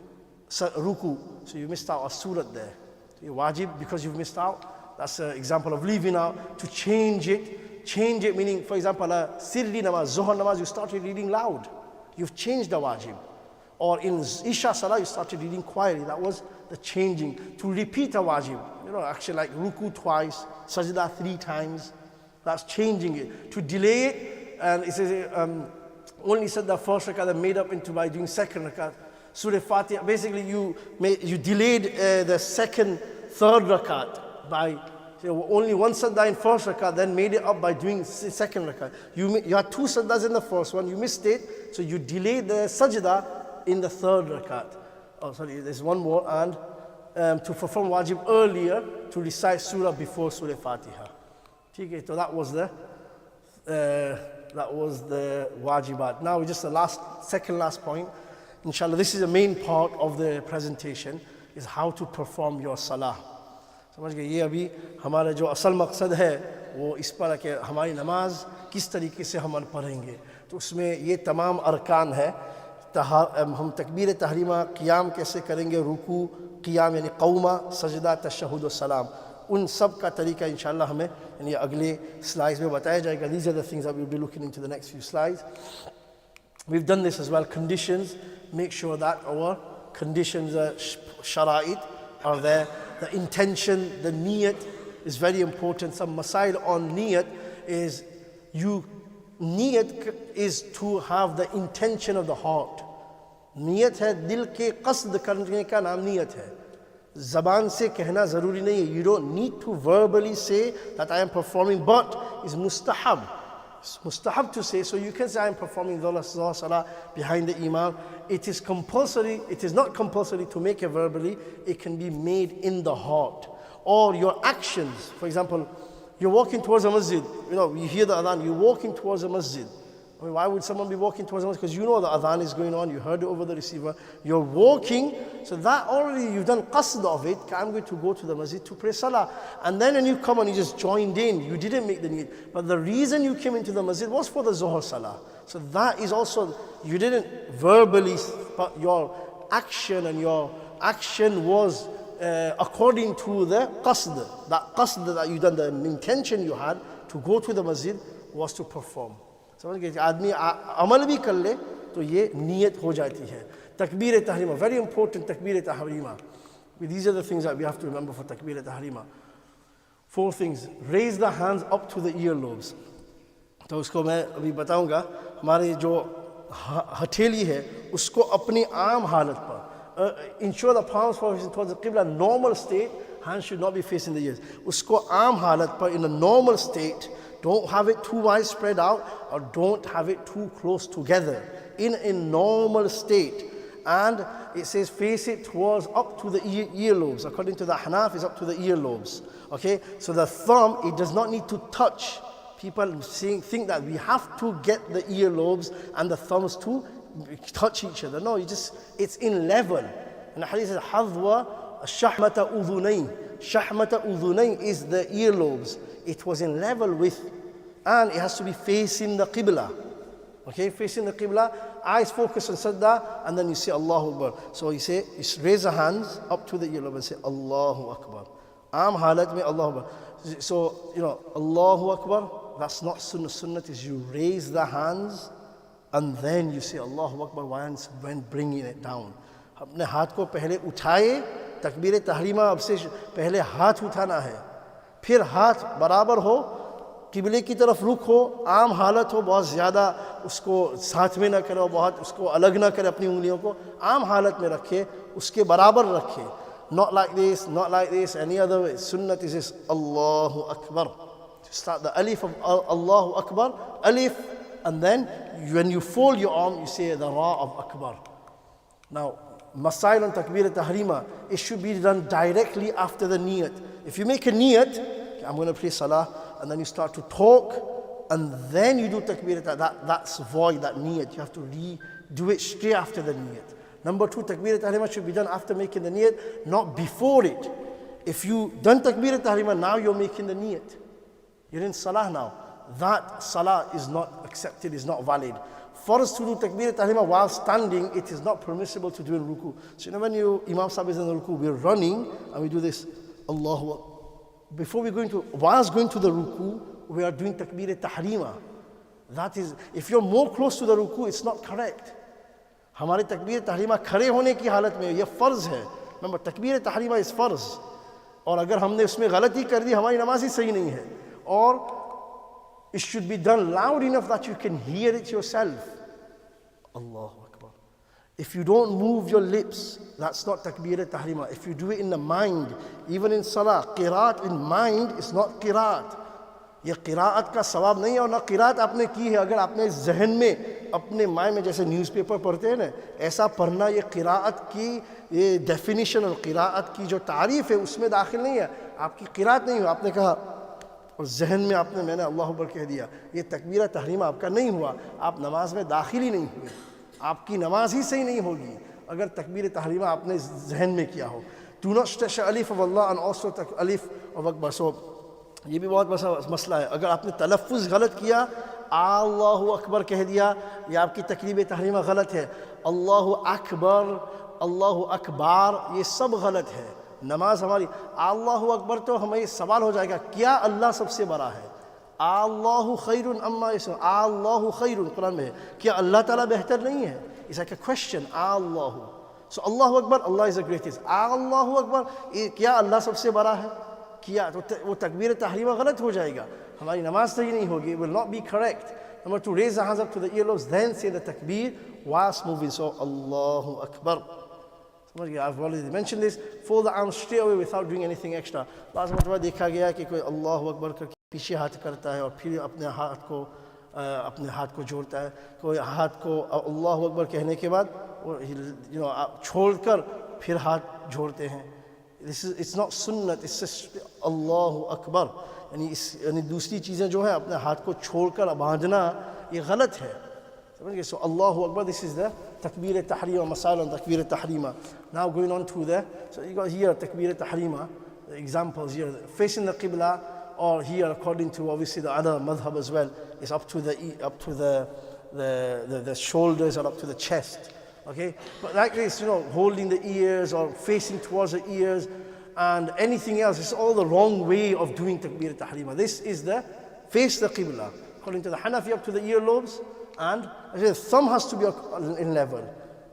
ruku, so you missed out a surah there. So your wajib, because you've missed out, that's an example of leaving out. To change it meaning, for example, sirri namaz, zuhr namaz, you started reading loud, you've changed the wajib. Or in Isha Salah, you started reading quietly. That was the changing. To repeat a wajib, actually like ruku twice, sajda 3 times, that's changing it. To delay it, and it says only said the first rakah, then made up into by doing second rakah. Surah Fatiha, basically you delayed the second, third rakat by only 1 sajda in first rakah, then made it up by doing second rakah. You had 2 sajdas in the first one, you missed it, so you delayed the sajda in the third rakat. Oh, sorry, there's one more, and to perform wajib earlier, to recite surah before Surah Fatiha. Okay, so that was the wajibat. Now just the second last point. Inshallah, this is the main part of the presentation, is how to perform your salah. समझ गए, ये अभी हमारा जो असल मकसद है वो इस पर है कि हमारी नमाज किस तरीके से हम पढ़ेंगे. तो उसमें ये तमाम अरकान है. हम तकबीर तहरीमा, क़ियाम कैसे करेंगे, रुकू, क़ियाम यानी क़ौमा, सजदा, तशहुद और सलाम, उन सब का तरीका इंशाअल्लाह हमें यानी अगले स्लाइड्स में बताया जाएगा. These are the things that we'll be looking into the next few slides. We've done this as well. Conditions, make sure that our conditions, shara'it are there. The intention, the niyat is very important. Some masail on niyat is niyat is to have the intention of the heart. Niyat hai dil ke qasd karne ka naam niyat hai. Zaban se कहना ज़रूरी नहीं है. You don't need to verbally say that I am performing, but it's mustahab. It's mustahab to say, so you can say I am performing Dhuhr Salah behind the Imam. It is compulsory, it is not compulsory to make it verbally, it can be made in the heart. Or your actions, for example, you're walking towards a masjid, you hear the adhan, you're walking towards a masjid. I mean, why would someone be walking towards a masjid? Because you know the adhan is going on, you heard it over the receiver, you're walking, so that already you've done qasd of it, I'm going to go to the masjid to pray salah. And then when you come and you just joined in, you didn't make the need. But the reason you came into the masjid was for the Dhuhr Salah. So that is also, you didn't verbally, but your action was according to the qasd. That qasd that you done, the intention you had to go to the masjid was to perform. समझ गए? आदमी अमल भी कर ले तो ये नीयत हो जाती है. Takbir tahrima, very important. Takbir tahrima. These are the things that we have to remember for takbir tahrima. 4 things. Raise the hands up to the earlobes. तो उसको मैं अभी बताऊंगा. हमारे जो हथेली है उसको अपनी आम हालत पर, ensure the palms facing towards the qibla, normal state, hands should not be facing the ears. उसको आम हालत पर, in a normal state, don't have it too wide spread out or don't have it too close together. In a normal state. And it says face it towards up to the earlobes. According to the Hanaf, it's up to the earlobes. Okay, so the thumb, it does not need to touch. People think that we have to get the earlobes and the thumbs to touch each other. No, it's in level. And the hadith says, Hadwa shahmata udhunayn. Shahmata udhunayn is the earlobes. It was in level with, and it has to be facing the qibla. Okay, facing the qibla, eyes focus on sajda, and then you say Allahu Akbar. So you say, you raise the hands up to the earlobe and say Allahu Akbar. Aam halat mein Allahu Akbar. So, Allahu Akbar, that's not sunnah. Sunnah is you raise the hands and then you say Allahu Akbar when bringing it down. अपने हाथ को पहले उठाए, तकबीर तहरीमा अब से पहले हाथ उठाना है, फिर हाथ बराबर हो, किबले की तरफ रुख हो, आम हालत हो, बहुत ज़्यादा उसको साथ में ना करे और बहुत उसको अलग ना करे, अपनी उंगलियों को आम हालत में रखे, उसके बराबर रखे. Not like this, not like this, any other way. Sunnat is this, Allahu Akbar. Start the alif of Allahu Akbar, alif, and then when you fold your arm, you say the ra of Akbar. Now, masail on takbir tahrima, it should be done directly after the niyat. If you make a niyat, okay, I'm going to pray salah, and then you start to talk, and then you do takbir, that's void, that niyat. You have to do it straight after the niyat. Number 2, takbir tahrima should be done after making the niyat, not before it. If you done takbir tahrima, now you're making the niyat. You're in salah now. That salah is not accepted, is not valid. For us to do takbir tahrima while standing, it is not permissible to do in ruku. So when Imam Sahib is in the ruku, we're running and we do this, Allahu Akbar. Before we go into, whilst going to the ruku, we are doing takbir tahrima. That is, if you're more close to the ruku, it's not correct. हमारे तकबीर तहरीमा खड़े होने की हालत में ये फ़र्ज़ है. Remember, तकबीर तहरीमा is फ़र्ज़, और अगर हमने उसमें गलती कर दी हमारी नमाज ही सही नहीं है. Or it should be done loud enough that you can hear it yourself. Allahu Akbar. If you don't move your lips, that's not takbir tahrima. If you do it in the mind, even in salah, qiraat in mind is not qiraat. ये क़िराअत का सवाब नहीं है, और ना क़िराअत आपने की है. अगर आपने जहन में अपने माइंड में जैसे न्यूज़पेपर पढ़ते हैं ना, ऐसा पढ़ना, ये क़िराअत की ये डेफिनेशन और क़िराअत की जो तारीफ़ है उसमें दाखिल नहीं है. आपकी क़िराअत नहीं हो, आपने कहा और जहन में आपने मैंने अल्लाह अकबर कह दिया, ये तकबीरा तहरीमा आपका नहीं हुआ, आप नमाज में दाखिल ही नहीं हुए, आपकी नमाज ही सही नहीं होगी अगर तकबीर तहरीमा आपने जहन में किया हो. Do not stretch the alif of Allah and also alif of Akbar. So ये भी बहुत बड़ा मसला है. अगर आपने तलफ़ुज़ गलत किया, अल्लाहु अकबर कह दिया, ये आपकी तकरीब तहरीमा गलत है. अल्लाहु अकबर, अल्लाहु अकबार, ये सब गलत है. नमाज हमारी, अल्लाहु अकबर तो हमें सवाल हो जाएगा, क्या अल्लाह सबसे बड़ा है? अल्लाहु खैरुन अम्मा यसनऊन, अल्लाहु खैरुन कुरान में है, क्या अल्लाह ताला बेहतर नहीं है? It's like a question, अल्लाहु. So अल्लाहु Akbar, Allah is the greatest. अल्लाहु अकबर, क्या अल्लाह सबसे बड़ा है? किया तो वो तकबीर तहरीमा गलत हो जाएगा, हमारी नमाज सही नहीं होगी. It will not be correct. Number 2, raise the hands up to the earlobes, then say the takbir whilst moving. So Allahu Akbar. I've already mentioned this. Fold the arms straight away without doing anything extra. बाज़ मरतबा देखा गया कि कोई अल्लाहु अकबर करके पीछे हाथ करता है और फिर अपने हाथ को जोड़ता है. कोई हाथ को अल्लाहु अकबर कहने के बाद छोड़कर फिर हाथ जोड़ते हैं. It's not sunnah, it's just Allahu Akbar. यानी दूसरी चीज़ें जो है अपने हाथ को छोड़कर बांधना, ये गलत है. समझ गए? So Allahu Akbar, this is the takbir tahrima, masail on takbir tahrima. Now going on to the, so you got here takbir tahrima, the examples here, facing the qibla, or here according to obviously the other madhab as well, is up to the shoulders or up to the chest. Okay, but like this, holding the ears or facing towards the ears, and anything else. It's all the wrong way of doing takbir tahrima. This is the face the qibla. According to the Hanafi, up to the earlobes, and the thumb has to be in level.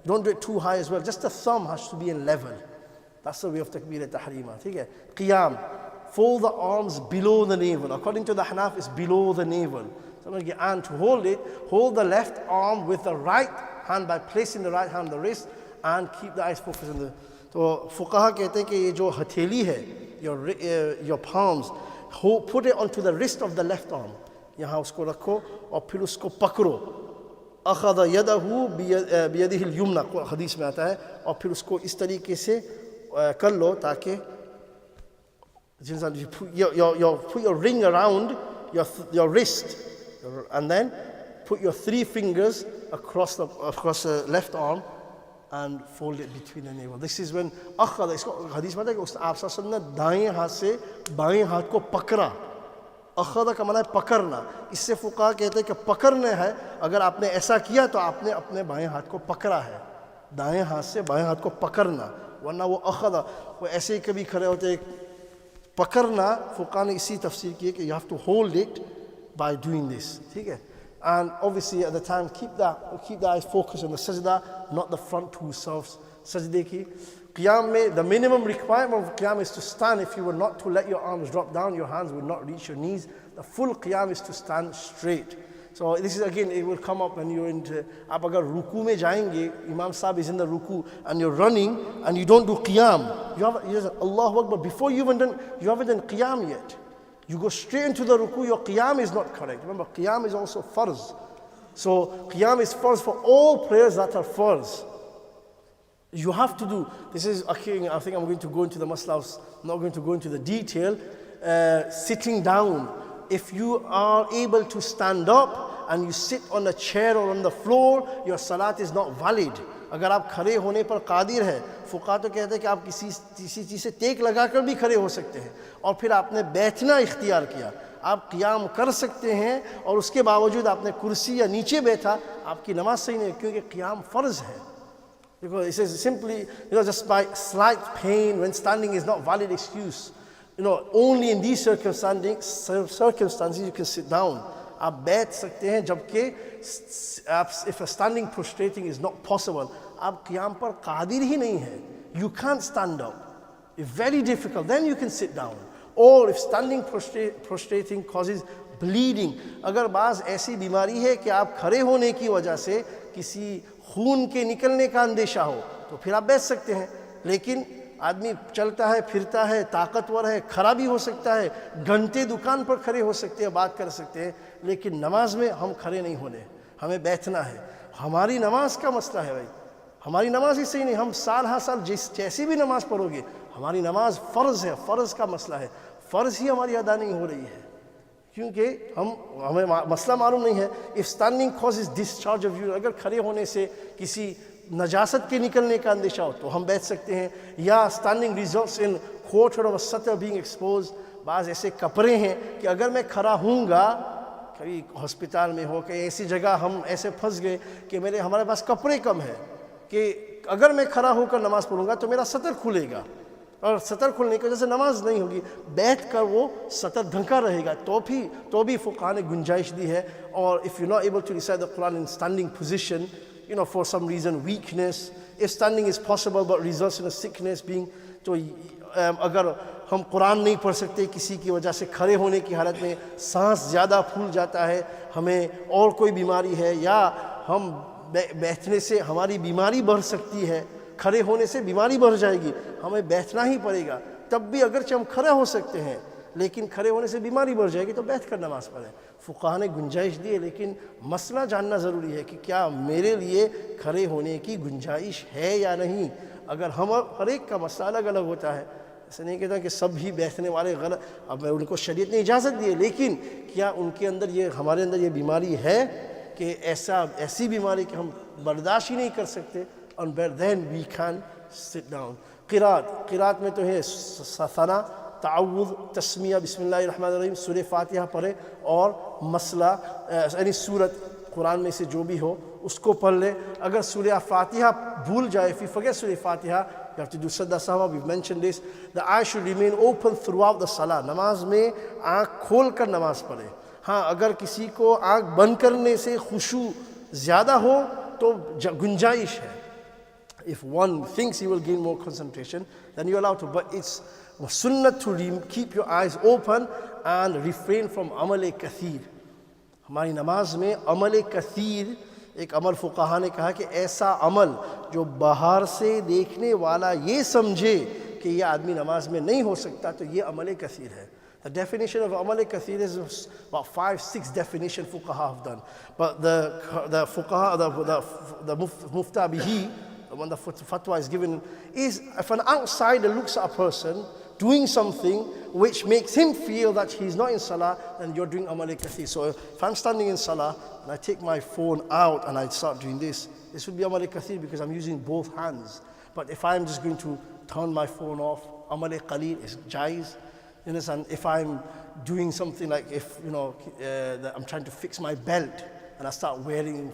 Don't do it too high as well. Just the thumb has to be in level. That's the way of takbir tahrima. Okay? Qiyam. Fold the arms below the navel. According to the Hanaf, it's below the navel. And to hold it, hold the left arm with the right hand by placing the right hand on the wrist and keep the eyes focused on the. So fuqaha कहते हैं कि ये जो हथेली है, your palms, put it onto the wrist of the left arm. यहाँ उसको रखो और फिर उसको पकड़ो. अख़ज़ यदहु बियदिहिल युमना हदीस में आता है, और फिर उसको इस तरीके से कर लो ताकि you put your ring around your wrist, and then put your 3 fingers across the left arm and fold it between the navel. This is when अख़ज़, इसको हदीस में आता है कि आप सल्लल्लाहु अलैहि वसल्लम ने दाएं हाथ से बाएं हाथ को पकड़ा. अख़ज़ का माना है पकड़ना. इससे फुक़हा कहते हैं कि पकड़ना है, अगर आपने ऐसा किया तो आपने अपने बाएं हाथ को पकड़ा है. दाएं हाथ से बाएं हाथ को पकड़ना, वरना वो अख़ज़, वो ऐसे ही कभी खड़े होते. पकड़ना फुक़हा ने इसी तफसीर की है कि you have to hold it by doing this. ठीक है? And obviously at the time keep the eyes focused on the sajda, not the front 2 selves. Sajde ki qiyam mein, the minimum requirement of qiyam is to stand. If you were not to let your arms drop down, your hands would not reach your knees. The full qiyam is to stand straight. So this is again, it will come up when you're into, आप अगर रुकू में जाएंगे, Imam Sahib is in the ruku and you're running and you don't do qiyam, you just Allahu Akbar, before you haven't done qiyam yet. You go straight into the ruku, your qiyam is not correct. Remember, qiyam is also farz. So qiyam is farz for all prayers that are farz. You have to do, this is, I think I'm going to go into the maslas, I'm not going to go into the detail. Sitting down, if you are able to stand up and you sit on a chair or on the floor, your salat is not valid. अगर आप खड़े होने पर कादिर है, फुक़हा तो कहते हैं कि आप किसी चीज़ से टेक लगाकर भी खड़े हो सकते हैं, और फिर आपने बैठना इख्तियार किया, आप क़ियाम कर सकते हैं, और उसके बावजूद आपने कुर्सी या नीचे बैठा, आपकी नमाज सही नहीं है, क्योंकि क़ियाम फ़र्ज़ है. Because it says simply, just by slight pain when standing is not valid excuse. Only in these circumstances you can sit down. आप बैठ सकते हैं, जबकि if a standing prostrating is not possible, आप क़ियाम पर कादिर ही नहीं है, you can't stand up, it's very difficult, then you can sit down. Or if standing prostrating causes bleeding, अगर बाज़ ऐसी बीमारी है कि आप खड़े होने की वजह से किसी खून के निकलने का अंदेशा हो, तो फिर आप बैठ सकते हैं. लेकिन आदमी चलता है, फिरता है, ताकतवर है, खड़ा भी हो सकता है, घंटे दुकान पर खड़े हो सकते हैं, बात कर सकते हैं, लेकिन नमाज में हम खड़े नहीं होने, हमें बैठना है. हमारी नमाज का मसला है भाई, हमारी नमाज ही सही नहीं. हम साल जैसी भी नमाज पढ़ोगे, हमारी नमाज फ़र्ज़ है, फ़र्ज़ का मसला है, फ़र्ज़ ही हमारी अदा नहीं हो रही है, क्योंकि हमें मसला मालूम नहीं है. If standing causes discharge of urine, अगर खड़े होने से किसी नजासत के निकलने का अंदेशा हो तो हम बैठ सकते हैं. या standing results in quarter of a सतर बीइंग एक्सपोज, बाज़ ऐसे कपड़े हैं कि अगर मैं खड़ा हूँगा, कभी हॉस्पिटल में हो, कहीं ऐसी जगह हम ऐसे फंस गए कि हमारे पास कपड़े कम है, कि अगर मैं खड़ा होकर नमाज़ पढ़ूँगा तो मेरा सतर खुलेगा, और सतर खुलने की वजह से नमाज नहीं होगी. बैठ कर वो सतर ढंका रहेगा, तो भी फुक़हा ने गुंजाइश दी है. और if you not able to recite the Quran in standing position, for some reason, weakness, if standing is possible but results in a sickness being, तो अगर हम कुरान नहीं पढ़ सकते किसी की वजह से, खड़े होने की हालत में सांस ज़्यादा फूल जाता है, हमें और कोई बीमारी है, या हम बैठने से हमारी बीमारी बढ़ सकती है, खड़े होने से बीमारी बढ़ जाएगी, हमें बैठना ही पड़ेगा, तब भी अगरचे हम खड़े हो सकते हैं, लेकिन खड़े होने से बीमारी बढ़ जाएगी तो बैठ कर नमाज़ पढ़ें. फ़ुक़हा ने गुंजाइश दी है, लेकिन मसला जानना ज़रूरी है कि क्या मेरे लिए खड़े होने की गुंजाइश है या नहीं. अगर हम हर एक का मसला अलग अलग होता है, ऐसा नहीं कहता कि सब ही बैठने वाले गलत, अब उनको शरीयत ने इजाज़त दी है, लेकिन क्या उनके अंदर हमारे अंदर ये बीमारी है कि ऐसी बीमारी कि हम बर्दाश्त ही नहीं कर सकते, and then we can sit down. क़िरात में तो है सना, ताउज़, तस्मिया, बिस्मिल्लाहिर रहमानिर रहीम, सूरह फातिहा पढ़े, और मसला यानी सूरत कुरान में से जो भी हो उसको पढ़ ले. अगर सूरह फातिहा भूल जाए, फिर फगे सूरह फातिहा, you have to do sadda sahwa, we've mentioned this. The eye should remain open throughout the salah. Namaz mein aankh khol kar namaz padhe. हाँ, अगर किसी को आँख बंद करने से खुशू ज़्यादा हो तो गुंजाइश है. If one thinks he will gain more concentration, then you're allowed to. But it's sunnah to keep your eyes open and refrain from amal-e kathir. हमारी नमाज में अमल कसीर, एक अमल फुकाहा ने कहा कि ऐसा अमल जो बाहर से देखने वाला ये समझे कि ये आदमी नमाज में नहीं हो सकता, तो ये अमल कसीर है. The definition of amal kathir is about 5-6 definitions fuqaha have done. But the fuqaha, the mufta bihi, the one the fatwa is given, is if an outsider looks at a person doing something which makes him feel that he's not in salah, then you're doing amal kathir. So if I'm standing in salah and I take my phone out and I start doing this would be amal kathir because I'm using both hands. But if I'm just going to turn my phone off, amal qaleel is jaiz. You understand? If I'm doing something like if, I'm trying to fix my belt and I start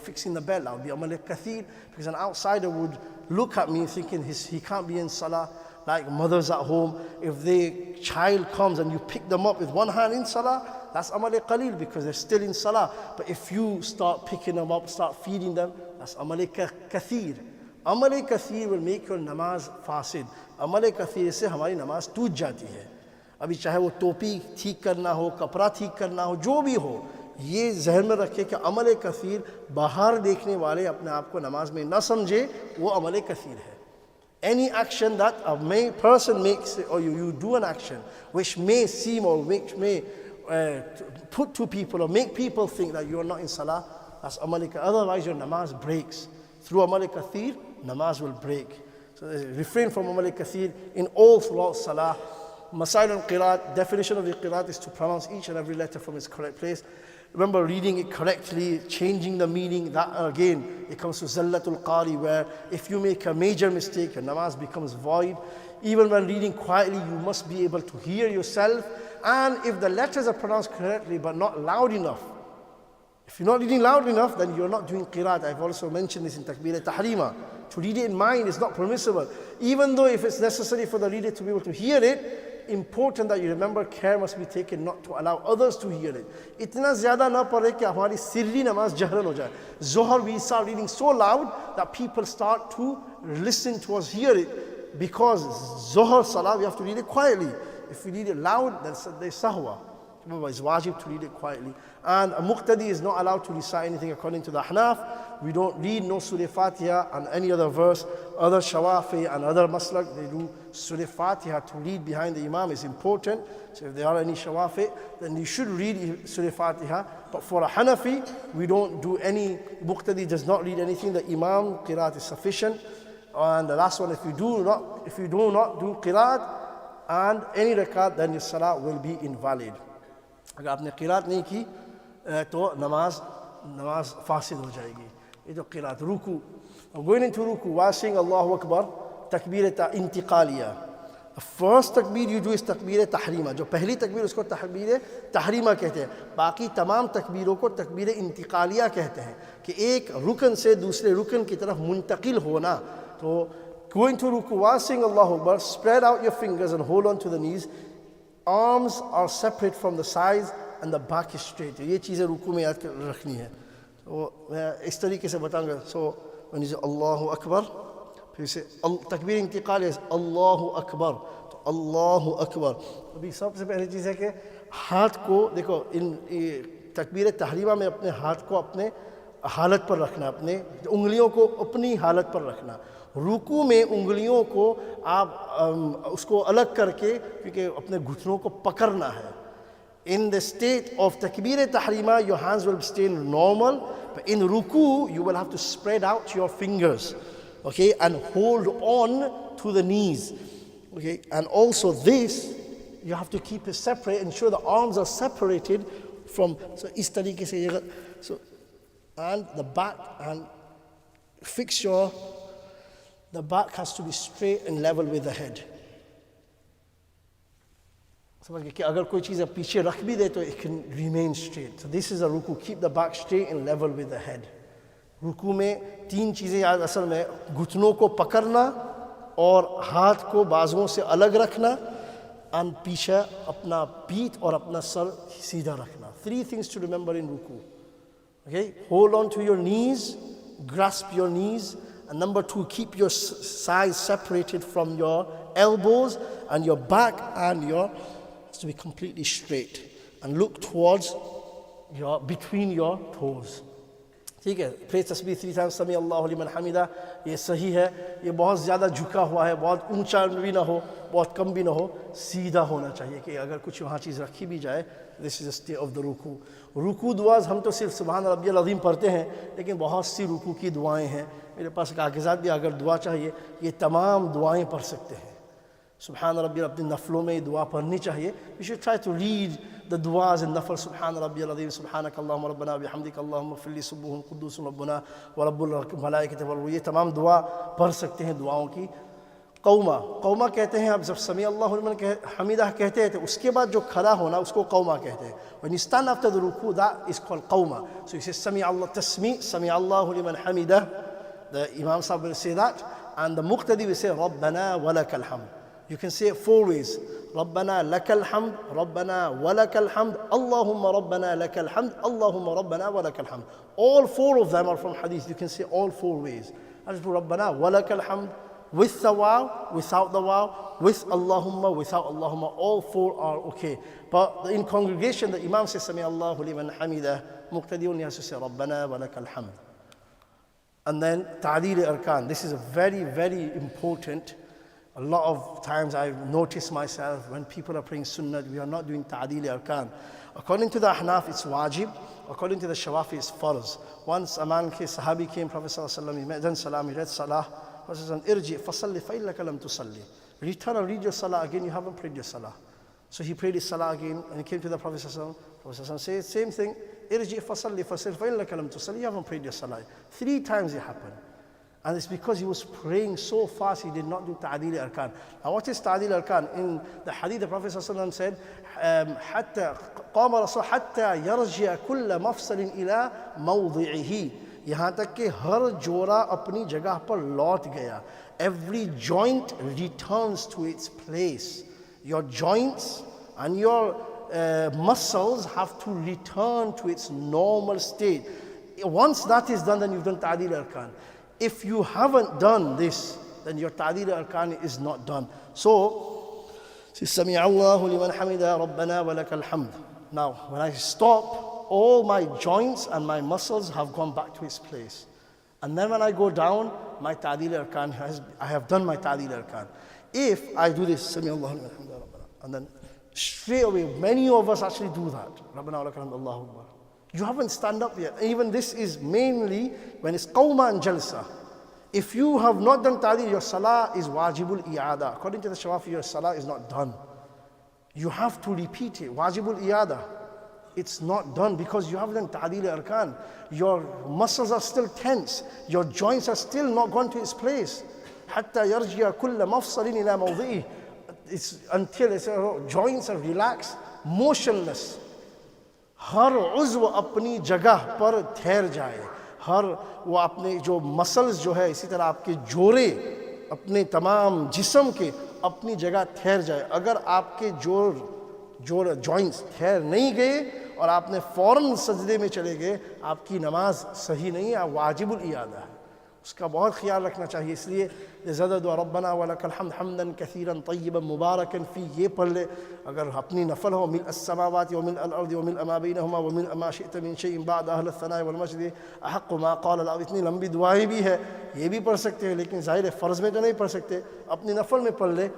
fixing the belt, that would be amal kathir, because an outsider would look at me thinking he can't be in salah. Like mothers at home, if their child comes and you pick them up with one hand in salah, that's amal qaleel because they're still in salah. But if you start picking them up, start feeding them, that's amal kathir. Amal kathir will make your namaz fasid. Amal kathir se hamari namaz toot jati hai. अभी चाहे वो टोपी ठीक करना हो, कपड़ा ठीक करना हो, जो भी हो, ये जहन में रखे कि अमल कसीर बाहर देखने वाले अपने आप को नमाज में न समझे, वो अमल कसीर है. Any action that a person makes, or you do an action which may seem or which may put to people or make people think that you are not in salah, that's amal kathir. Otherwise your namaz breaks. Through amal kathir, namaz will break. So refrain from amal kathir in all throughout salah. Masail al-Qiraat, definition of the Qiraat is to pronounce each and every letter from its correct place. Remember reading it correctly, changing the meaning. That again, it comes to Zallatul Qari, where if you make a major mistake, your namaz becomes void. Even when reading quietly, you must be able to hear yourself. And if the letters are pronounced correctly but not loud enough, if you're not reading loud enough, then you're not doing Qiraat. I've also mentioned this in Takbir Tahrima. To read it in mind is not permissible. Even though if it's necessary for the reader to be able to hear it, important that you remember care must be taken not to allow others to hear it. Itna zyada na pade ki hamari sirri namaz jahran ho jaye. Zohar we start reading so loud that people start to listen to us hear it, because Zohar Salah we have to read it quietly. If we read it loud, then there's sahwa. Remember, it's wajib to read it quietly. And a muqtadi is not allowed to recite anything according to the Ahnaf. We don't read no Surah Fatiha and any other verse. Other Shawafi and other Maslak, they do Surah Fatiha to read behind the Imam is important. So if there are any Shawafi, then you should read Surah Fatiha. But for a Hanafi, we don't do any, muqtadi does not read anything. The Imam, Qiraat is sufficient. And the last one, if you do not do Qiraat and any rakat, then your Salah will be invalid. अगर आपने क़िरात नहीं की तो नमाज फासिद हो जाएगी. ये तो क़िरात. रुकू, going into ruku while saying Allahu Akbar, takbir intiqaliya. The first takbir you do is takbir tahrima. जो पहली तकबीर उसको takbir tahrima कहते हैं. बाकी तमाम तकबीरों को takbir इंतिकालिया कहते हैं कि एक रुकन से दूसरे रुकन की तरफ मुंतकिल होना. तो going to ruku while saying Allahu Akbar, spread out your fingers and hold on to the knees. Arms are separate from the sides and the back is straight. ये चीज़ें रुकू में याद रखनी है. तो मैं इस तरीके से बताऊंगा. So when you say Allahu Akbar, फिर से तकबीर इंतकाल है Allahu Akbar. तो Allahu Akbar. अभी सबसे पहली चीज़ है कि हाथ को देखो, इन तकबीर तहरीमा में अपने हाथ को अपने हालत पर रखना, अपने उंगलियों को अपनी हालत पर रखना. रुकू में उंगलियों को आप उसको अलग करके, क्योंकि अपने घुटनों को पकड़ना है. In the state of takbir tahrima, your hands will stay normal, but in ruku you will have to spread out your fingers, okay, and hold on to the knees, okay. And also this, you have to keep it separate, ensure the arms are separated from. So is tariqe se, so and the back, and fix your. The back has to be straight and level with the head. समझ गए कि अगर कोई चीज़ आप पीछे रख भी दे तो it can remain straight. So this is a ruku. Keep the back straight and level with the head. रुकू में तीन चीज़ें याद असल में, घुटनों को पकड़ना, और हाथ को बाजुओं से अलग रखना, और पीछे अपना पीठ और अपना सर सीधा रखना. 3 things to remember in ruku. Okay, hold on to your knees, grasp your knees, and number 2, keep your sides separated from your elbows, and your back and your to be completely straight, and look towards your between your toes. ठीक है. Pray तस्बीह 3 times समी अल्लाहु लिमन हमिदा, ये सही है. ये बहुत ज़्यादा झुका हुआ है, बहुत ऊंचा भी ना हो, बहुत कम भी ना हो, सीधा होना चाहिए कि अगर कुछ वहाँ चीज़ रखी भी जाए. This is the state of the रुकू. रुकू दुआज हम तो सिर्फ सुभान रब्बियल अज़ीम पढ़ते हैं, लेकिन बहुत सी रुकू की दुआएं हैं. मेरे पास कागज़ात भी, अगर दुआ चाहिए ये तमाम दुआएं पढ़ सकते हैं. सुभान रब्बियल, अपने नफलों में दुआ पढ़नी चाहिए. We should try to read the du'as in nafal. Subhan rabbiyal azim, subhanaka allahumma rabbana bihamdika allahumma ighfirli subuhun qudusun rabbuna wa rabbul malaikati wal ruh. ये तमाम दुआ पढ़ सकते हैं दुआओं की. कौमा, कौमा कहते हैं, आप जब समी अल्लाहु लिमन हमीदा कहते हैं तो उसके बाद जो खड़ा होना उसको कौमा कहते हैं. when you stand after the ruku, that is called qawma. So you say sami Allah tasmi, sami Allahu liman hamida. The imam sahib will say that, and the muqtadi will say rabbana wa lakal hamd. You can say it 4 ways. ربنا لك الحمد، ربنا ولك الحمد، اللهم ربنا لك الحمد، اللهم ربنا ولك الحمد. All 4 of them are from hadith. You can say all 4 ways. I just do ربنا ولك الحمد with the wow, without the wow, with Allahumma, without Allahumma. All 4 are okay. But in congregation, the imam says Sami Allahu liman hamidah. Muqtadiun has to say ربنا ولك الحمد. And then ta'deel arkan. This is a very, very important. A lot of times I've noticed myself when people are praying sunnah, we are not doing ta'deel arkan. According to the Ahnaf, it's wajib. According to the Shawafi, it's farz. Once a man, sahabi came, Prophet sallallahu alaihi wasallam, he made then salam, he read salah. Prophet said, irji fasalli fa illaka lam tusalli. Return and read your salah again, you haven't prayed your salah. So he prayed his salah again, and he came to the Prophet sallallahu alaihi wasallam. Prophet sallallahu alaihi wasallam said, same thing, irji fasalli fa illaka lam tusalli, you haven't prayed your salah. 3 times it happened. And it's because he was praying so fast, he did not do ta'deel arkan. Now what is ta'deel arkan? In the hadith, the Prophet ﷺ said, حتى قام رسول حتى يرجع كل مفصل إلى موضعه. यहाँ तक कि हर जोड़ा अपनी जगह पर लौट गया. Every joint returns to its place. Your joints and your muscles have to return to its normal state. Once that is done, then you've done ta'deel arkan. If you haven't done this, then your ta'deel arkan is not done. So, Sami Allahu liman hamida, Rabbana wa lakal hamd. Now, when I stop, all my joints and my muscles have gone back to its place. And then when I go down, my ta'deel arkan I have done my ta'deel arkan. If I do this, Sami Allahu liman hamida, Rabbana, and then straight away, many of us actually do that. Rabbana wa lakal hamd, Allahu Akbar. You haven't stand up yet. Even this is mainly when it's qawma and jalsa. If you have not done ta'deel, your salah is wajibul i'ada. According to the Shawafi, your salah is not done. You have to repeat it. Wajibul i'ada. It's not done because you haven't done ta'deel arkan. Your muscles are still tense. Your joints are still not gone to its place. Hatta yarji'a kulla mafsalin ila mawdi'i. It's until its joints are relaxed, motionless. हर उज़्व अपनी जगह पर ठहर जाए. हर वो अपने जो muscles जो है, इसी तरह आपके जोड़े अपने तमाम जिस्म के अपनी जगह ठहर जाए. अगर आपके जोड़ जॉइंट्स ठहर नहीं गए और आपने फ़ौरन सजदे में चले गए, आपकी नमाज सही नहीं है, वाजिबुल इयादा है. उसका बहुत ख्याल रखना चाहिए. इसलिए ज़्यादा दुआ रब्बना व लकल हम्द हम्दन कसीरन तय्यबन मुबारकन फ़ी ये पढ़ ले. अगर अपनी नफल हो मिल अस्समावाति व मिल अल-अर्दि व मिल मा बैनहुमा व मिल मा शि'त मिन शैइन बअद अहल अस-सनाइ वल मजद अहक़्क़ु मा क़ाल अल. इतनी लंबी दुआएं भी है, ये भी पढ़ सकते हैं, लेकिन ज़ाहिर है फ़र्ज़ में तो नहीं पढ़ सकते. अपनी नफल में पढ़ ले.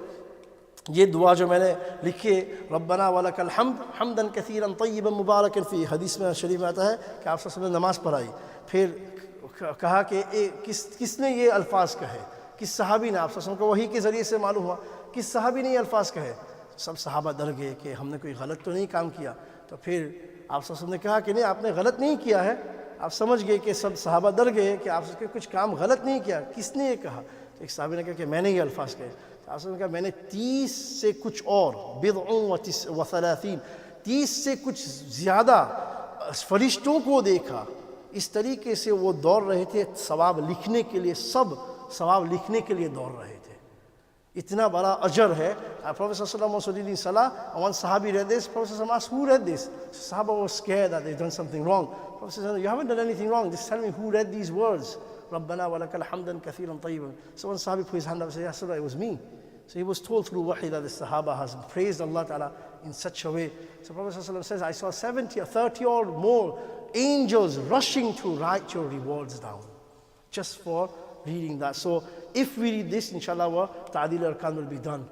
ये दुआ जो मैंने लिखी है, रब्बना व लकल हम्द हम्दन कसीरन तय्यबन मुबारकन फ़ी, हदीस में शरीफ में आता है कि आप सब ने नमाज़ पढ़ाई, फिर कहा कि किसने ये अल्फाज कहे, किस सहाबी ने. आप सब को वही के ज़रिए से मालूम हुआ किस सहाबी ने ये अल्फाज कहे. सब सहाबा डर गए कि हमने कोई गलत तो नहीं काम किया. तो फिर आप सब ने कहा कि नहीं, आपने गलत नहीं किया है. आप समझ गए कि सब सहाबा डर गए कि आप सबके कुछ काम गलत नहीं किया. किसने ये कहा? तो एक सहाबी ने कहा कि मैंने ये अल्फाज कहे. तो आप सबने कहा मैंने 30 से कुछ और बिदउन व 30 से कुछ ज़्यादा फरिश्तों को देखा. इस तरीके से वो दौड़ रहे थे सवाब लिखने के लिए, सब सवाब लिखने के लिए दौड़ रहे थे. Itna bada ajr hai. Prophet ﷺ was reading Salah, and one Sahabi read this. Prophet ﷺ asked, who read this? So Sahaba was scared that they'd done something wrong. Prophet ﷺ, you haven't done anything wrong, just tell me who read these words. Rabbana wa lakal hamdan kathiran tayyiban. So one Sahabi put his hand up and said, Ya Rasulullah, it was me. So he was told through wahi that the Sahaba has praised Allah Ta'ala in such a way. So Prophet ﷺ says, I saw 70 or 30 or more angels rushing to write your rewards down, just for reading that. So if we read this, inshallah, our ta'adil arkan will be done.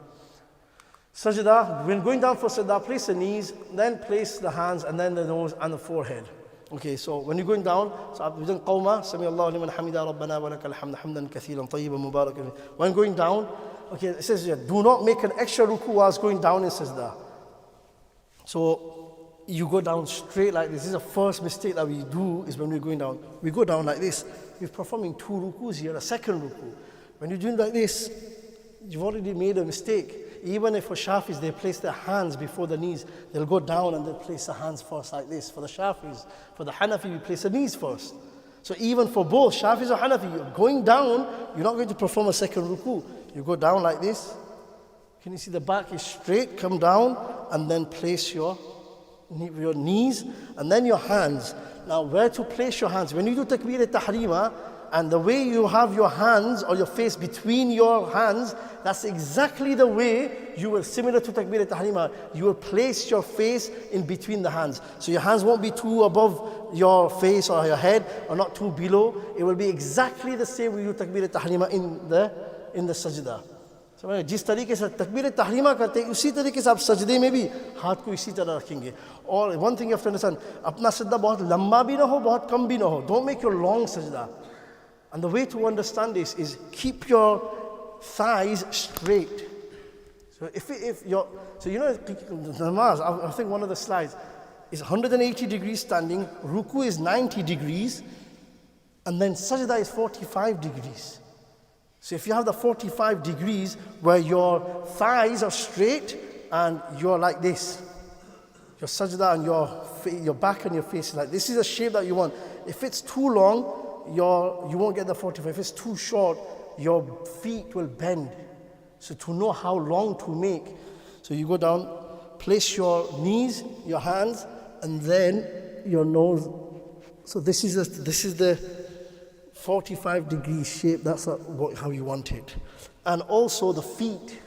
Sajda, when going down for sajda, place the knees, then place the hands, and then the nose and the forehead. Okay, so when you're going down, so we've done qawma, sami Allahu liman hamida, rabbana wa lakal hamd, hamdan kathiran tayyiban mubarakan. When going down, okay, it says here, do not make an extra ruku whilst going down in sajda. So you go down straight like this. This is the first mistake that we do, is when we're going down. We go down like this. We're performing 2 rukus here, a second ruku. When you're doing like this, you've already made a mistake. Even if for Shafis, they place their hands before the knees, they'll go down and they'll place the hands first like this. For the Shafis, for the Hanafi, we place the knees first. So even for both Shafis or Hanafi, you're going down, you're not going to perform a second ruku. You go down like this. Can you see the back is straight? Come down and then place your knees and then your hands. Now, where to place your hands? When you do takbir al-tahrima, and the way you have your hands or your face between your hands, that's exactly the way you will, similar to takbir al-tahrima, you will place your face in between the hands. So your hands won't be too above your face or your head, or not too below. It will be exactly the same way you do takbir al-tahrima in the sajda. So जिस तरीके से तकबीर तहरीमा करते हैं, उसी तरीके से आप सजदे में भी हाथ को इसी तरह रखेंगे. और one thing you have to understand, अपना सजदा बहुत लंबा भी ना हो, बहुत कम भी ना हो. Don't make your long sajda. And the way to understand this is keep your thighs straight. So if you're, so you know, namaz, I think one of the slides is 180 degrees standing, ruku is 90 degrees, and then sajda is 45 degrees. So if you have the 45 degrees where your thighs are straight and you're like this, your sajda and your back and your face is like this, is the shape that you want. If it's too long, you won't get the 45. If it's too short, your feet will bend. So to know how long to make, so you go down, place your knees, your hands, and then your nose. So this is the 45 degree shape. That's how you want it. And also the feet.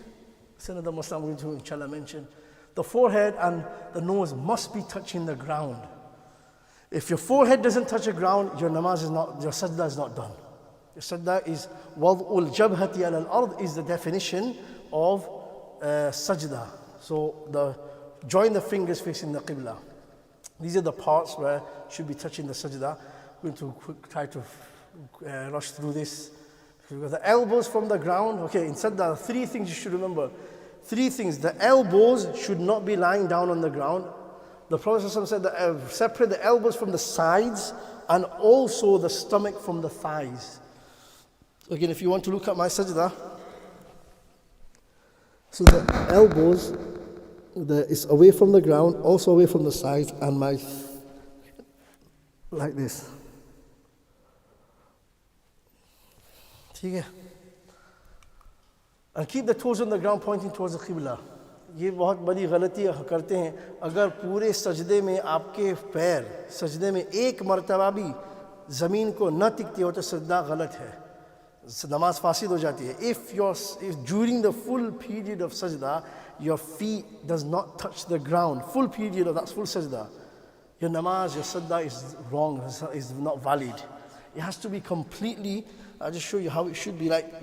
That's another Muslim I'm going to inshallah mention. The forehead and the nose must be touching the ground. If your forehead doesn't touch the ground, your namaz is not, your sajda is not done. Your sajda is wad'ul jabhati ala al-ard is the definition of sajda. So join the fingers facing the qibla. These are the parts where you should be touching the sajda. I'm going to try to rush through this. The elbows from the ground. Okay, in sajda, 3 things you should remember. 3 things. The elbows should not be lying down on the ground. The Prophet ﷺ said that separate the elbows from the sides and also the stomach from the thighs. So again, if you want to look at my sajda, so the elbows is away from the ground, also away from the sides, and like this. And keep the toes on the ground pointing towards the qibla. ये बहुत बड़ी गलती करते हैं. अगर पूरे सजदे में आपके पैर सजदे में एक मरतबा भी ज़मीन को न टिकते हो तो सजदा गलत है, नमाज फासिद हो जाती है. If during the full period of sajda your feet does not touch the ground, full period of that's full sajda, your namaz, your sajda is wrong, is not valid. It has to be completely. I'll just show you how it should be. Like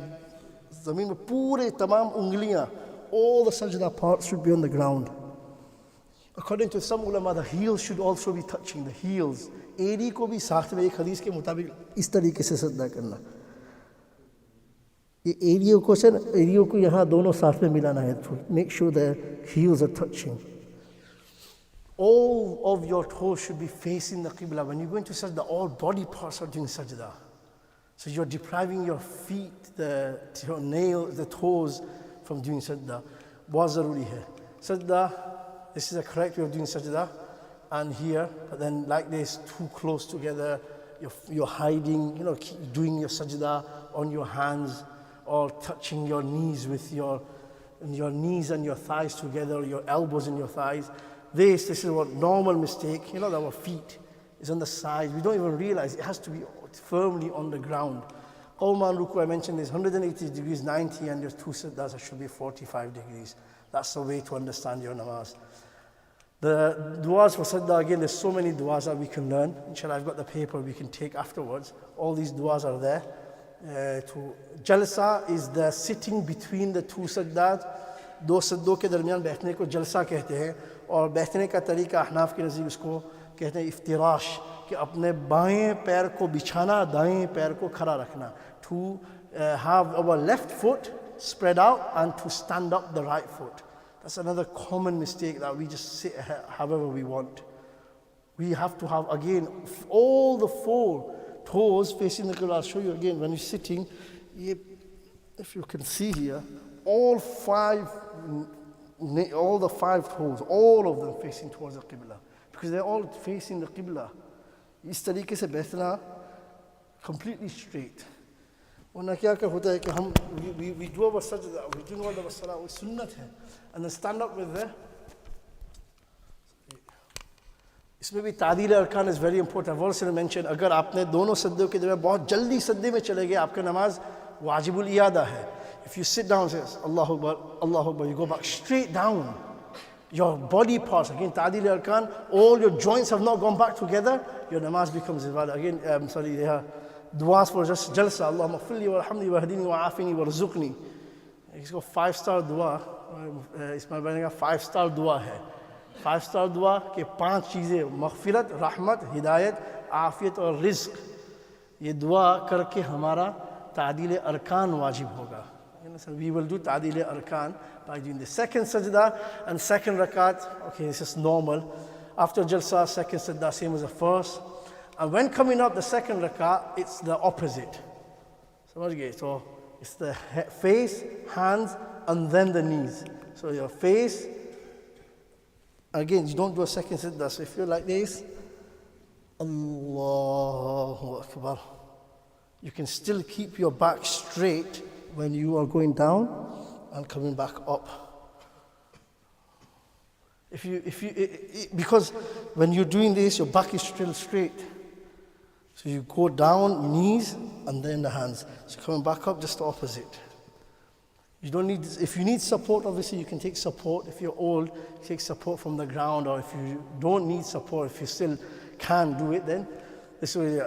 ज़मीन में पूरे तमाम उंगलियां, all the sajda parts should be on the ground. According to some ulama, the heels should also be touching the heels. एड़ी को भी साथ में एक हदीस के मुताबिक इस तरीके से सजदा करना. ये एड़ियों को यहाँ दोनों साथ में मिलाना है. To make sure the heels are touching. All of your toes should be facing the qibla. When you go into sajda, all body parts are doing sajda. So you're depriving your feet, your nails, the toes from doing sajda. Bahut zaruri hai. Sajda, this is the correct way of doing sajda. And here, but then like this, too close together, you're hiding, keep doing your sajda on your hands, or touching your knees with your knees and your thighs together, your elbows and your thighs. This is what normal mistake. You know, that our feet is on the side. We don't even realize it has to be firmly on the ground. Qawman ruku, I mentioned, is 180 degrees, 90, and your two sajdas should be 45 degrees. That's the way to understand your namaz. The du'as for sajda, again, there's so many du'as that we can learn. Inshallah, I've got the paper we can take afterwards. All these du'as are there. Jalsa is the sitting between the two sajdat. दो सज्दों के दरमियान बैठने को जलसा कहते हैं, और बैठने का तरीका अहनाफ के नज़दीक उसको कहते हैं इफ्तिराश, कि अपने बाएं पैर को बिछाना, दाएं पैर को खड़ा रखना. To have our left foot spread out and to stand up the right foot. That's another common mistake, that we just sit however we want. We have to have, again, all the four toes facing the Qibla. I'll show you again when you're sitting. If you can see here, all the five toes, all of them facing towards the Qibla, because they're all facing the Qibla. इस तरीके से बैठना completely straight. वरना क्या होता है कि हम we do our sajda, we do all our salah, वो सुन्नत है, and then stand up with the. इसमें भी तादील अरकान is very important. I've also mentioned, अगर आपने दोनों सज्दों के दरमियान बहुत जल्दी सज्दे में चले गए, आपका नमाज वाजिबुल इयादा है. If you sit down and say Allahu Akbar, Allahu Akbar, you go back straight down. Your body parts, again, ta'dil arkan, all your joints have not gone back together, your namaz becomes invalid. Again, du'as for just jalsa, Allahumma ghfirli wa rahmni wa hadini wa afini wa rizukni. He's got 5-star dua. Ismail Bani ka 5-star dua hai. 5-star dua ke 5 चीजें, मग़फ़िरत, रहमत, हिदायत, आफियत और रिज़्क़. ये दुआ करके हमारा ta'dil arkan वाजिब होगा. So we will do ta'dil arkan by doing the second sajda and second rakat. Okay, this is normal. After jalsa, second sajda, same as the first. And when coming up the second rakat, it's the opposite. So it's the face, hands, and then the knees. So your face, again, you don't do a second sajda. So if you're like this, Allahu Akbar, you can still keep your back straight when you are going down and coming back up. Because when you're doing this, your back is still straight. So you go down, knees, and then the hands. So coming back up, just the opposite. You don't need, if you need support, obviously you can take support. If you're old, take support from the ground, or if you don't need support, if you still can do it, then this way,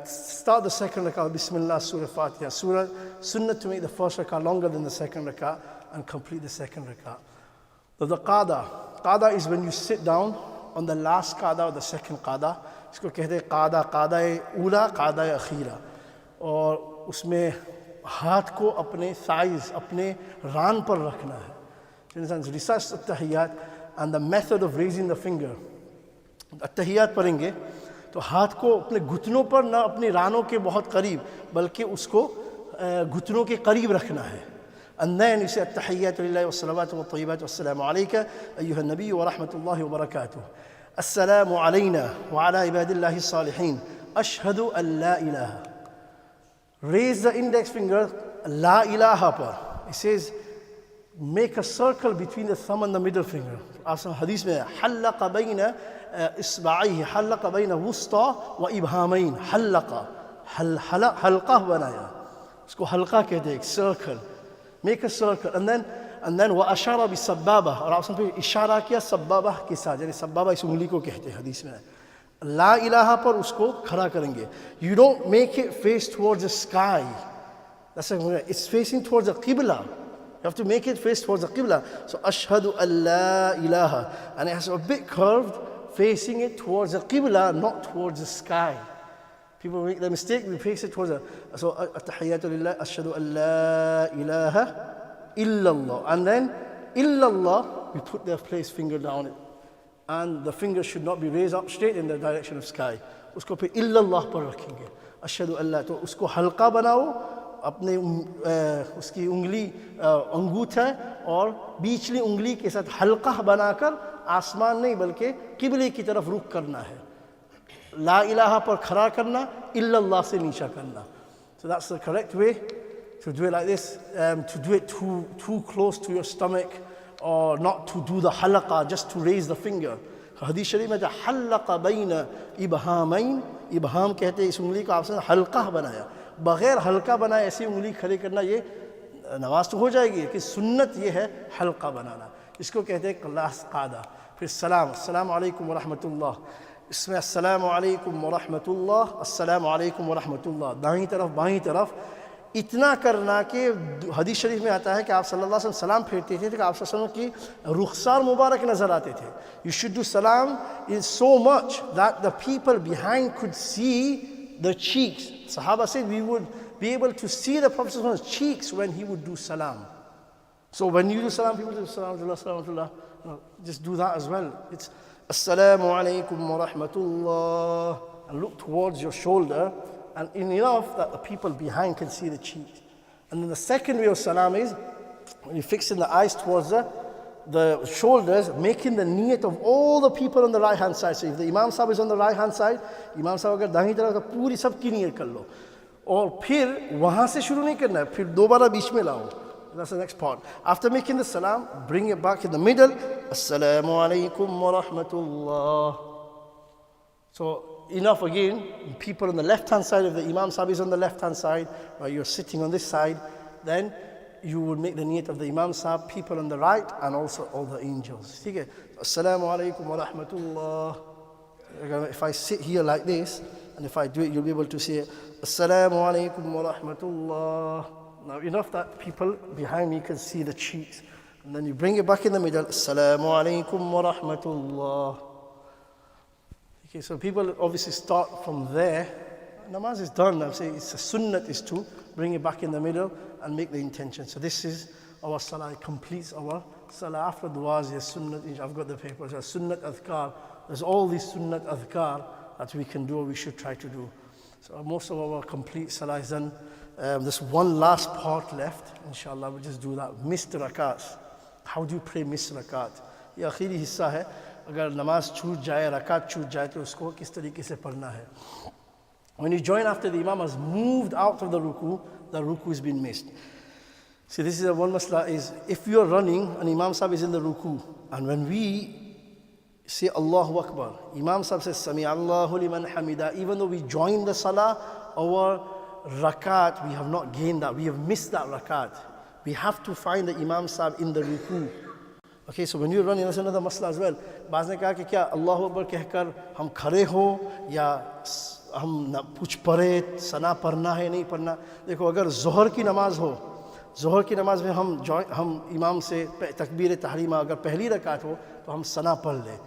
start the second rak'ah, Bismillah, Surah Fatiha. Sunnah to make the first rak'ah longer than the second rak'ah and complete the second rak'ah. The qada is when you sit down on the last qada or the second qada. इसको कहते हैं qada ula, qada akhira. और उसमें हाथ को अपने thighs, अपने रान पर रखना है. For instance, recite at-tahiyyat and the method of raising the finger. at-tahiyyat पढ़ेंगे तो हाथ को अपने घुटनों पर, ना अपने रानों के बहुत करीब, बल्कि उसको घुटनों के करीब रखना है. And then you say at-tahiyyatu lillahi was-salawatu wat-tayyibatu was-salamu alayka ayyuha an-nabiy wa rahmatullahi wa barakatuh. As-salamu alayna wa ala ibadillahi as-salihin. Ashhadu an la ilaha. Raise the index finger la ilaha par. It says make a circle between the thumb and the middle finger. Also hadith mein halaqa bayna إصبعيه حلق بين وسطى وإبهامين حلق حلقة बनाया उसको हल्का कहते हैं circle, make a circle, and then وأشار بالسبابة, और आपने फिर इशारा किया सब्बाबा के साथ, यानी सब्बाबा इस उंगली को कहते हैं हदीस में. ला इलाहा पर उसको खड़ा करेंगे. You don't make it face towards the sky. That's like, it's facing towards the qibla. You have to make it face towards the qibla. So ashhadu an la ilaha, and it has a bit curved, facing it towards the qibla, not towards the sky. People make the mistake, we face it towards the, so at-tahiyyatu lillah, ashhadu an la ilaha illallah, and then illallah, we put the place finger down, and the finger should not be raised up straight in the direction of sky. Usko pe illallah par rakhenge. Ashhadu an la, to usko halqa banao, अपने उसकी उंगली अंगूठा और बीचली उंगली के साथ हल्का बनाकर आसमान नहीं बल्कि किबले की तरफ रुख करना है. ला इलाहा पर खड़ा करना, इल्लल्लाह से नीचा करना. So that's the correct way. to do it like this, to do it too close to your stomach, or not to do the halaqa, just to raise the finger. Hadith Sharif में जो हल्का ban इबहामैन, इबहाम कहते हैं इस उंगली को आपने हल्का बनाया, बगैर हल्का बनाए ऐसी उंगली खड़े करना, ये नमाज तो हो जाएगी कि सुन्नत ये है हल्का बनाना, इसको कहते हैं क्लास कादा. फिर सलाम, अस्सलाम वालेकुम व रहमतुल्लाह, इसमें अस्सलाम वालेकुम व रहमतुल्लाह, अस्सलाम वालेकुम व रहमतुल्लाह, दाईं तरफ बाईं तरफ इतना करना कि हदीस शरीफ में आता है कि आप सल्लल्लाहु अलैहि वसल्लम सलाम फेरते थे तो आप सल्लल्लाहु अलैहि वसल्लम की रुखसार मुबारक नजर आते थे. You should do salam in so much that the people behind could see the cheeks. Sahaba said we would be able to see the Prophet's cheeks when he would do salam. So when you do salam, people do salam, no, just do that as well. It's assalamu alaikum wa rahmatullah, and look towards your shoulder, and enough that the people behind can see the cheeks. And then the second way of salam is when you're fixing the eyes towards the shoulders, making the niyat of all the people on the right hand side. So if the Imam Sahib is on the right hand side, Imam Sahib agar दाहिनी तरफ तो पूरी सबकी niyat कर लो, और फिर वहाँ से शुरू नहीं करना है, फिर दोबारा बीच में लाओ. That's the next part. After making the salam, bring it back in the middle. Assalamu alaikum wa rahmatullah. So enough again, people on the left hand side, if the Imam Sahib is on the left hand side, while you're sitting on this side, then you would make the niyat of the Imam Sahib, people on the right, and also all the angels. Okay? Assalamu alaikum wa rahmatullah. If I sit here like this, and if I do it, you'll be able to see it. Assalamu alaikum wa rahmatullah. Now enough that people behind me can see the cheeks. And then you bring it back in the middle. Assalamu alaikum wa rahmatullah. Okay, so people obviously start from there. Namaz is done. I'm saying it's a sunnat is to bring it back in the middle and make the intention. So this is our salah. It completes our salah. After du'as, there's sunnat. I've got the papers. There's sunnat adhkar. There's all these sunnat adhkar that we can do or we should try to do. So most of our complete salah is done. There's one last part left. Inshallah, we'll just do that. Missed rakats. How do you pray missed rakat? ये आखिरी हिस्सा है. अगर नमाज छूट जाए, रकात छूट जाए तो उसको किस तरीके से पढ़ना है. When you join after the Imam has moved out of the ruku has been missed. See, this is one masla is, if you are running and Imam Sahib is in the ruku, and when we say Allahu Akbar, Imam Sahib says Sami Allahu liman hamida, even though we join the salah, our rakat, we have not gained that, we have missed that rakat. We have to find the Imam Sahib in the ruku. Okay, so when you're running, that's another masla as well. बाज़ ने कहा कि क्या Allahu Akbar कहकर हम खड़े हो या हम कुछ पढ़े, सना पढ़ना है नहीं पढ़ना. देखो, अगर ज़ोहर की नमाज हो, ज़ोहर की नमाज में हम इमाम से तकबीर तहरीमा अगर पहली रकात हो तो हम सना पढ़ लें.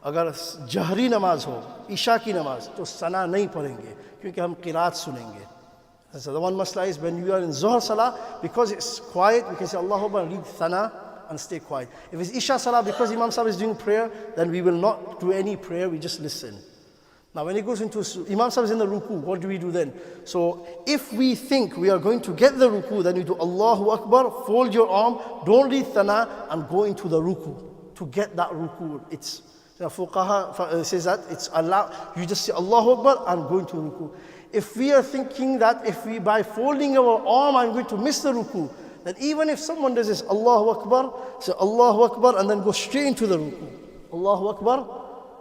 अगर जहरी नमाज हो, ईशा की नमाज, तो सना नहीं पढ़ेंगे क्योंकि हम क़िरात सुनेंगे. So the one masla is when you are in Zohar Salah, because it's quiet, we can say Allahu Akbar, read Thana and stay quiet. If it's Isha Salah, because Imam Sahib is doing prayer, then we will not do any prayer, we just listen. Now when it goes into, Imam Sahib is in the ruku, what do we do then? So if we think we are going to get the ruku, then we do Allahu Akbar, fold your arm, don't read Thana, and go into the ruku to get that ruku. It's, Fuqaha says that it's allowed, you just say Allahu Akbar and go into ruku. If we are thinking that if we, by folding our arm, I'm going to miss the ruku, then even if someone does this, Allahu Akbar, say Allahu Akbar, and then go straight into the ruku. Allahu Akbar,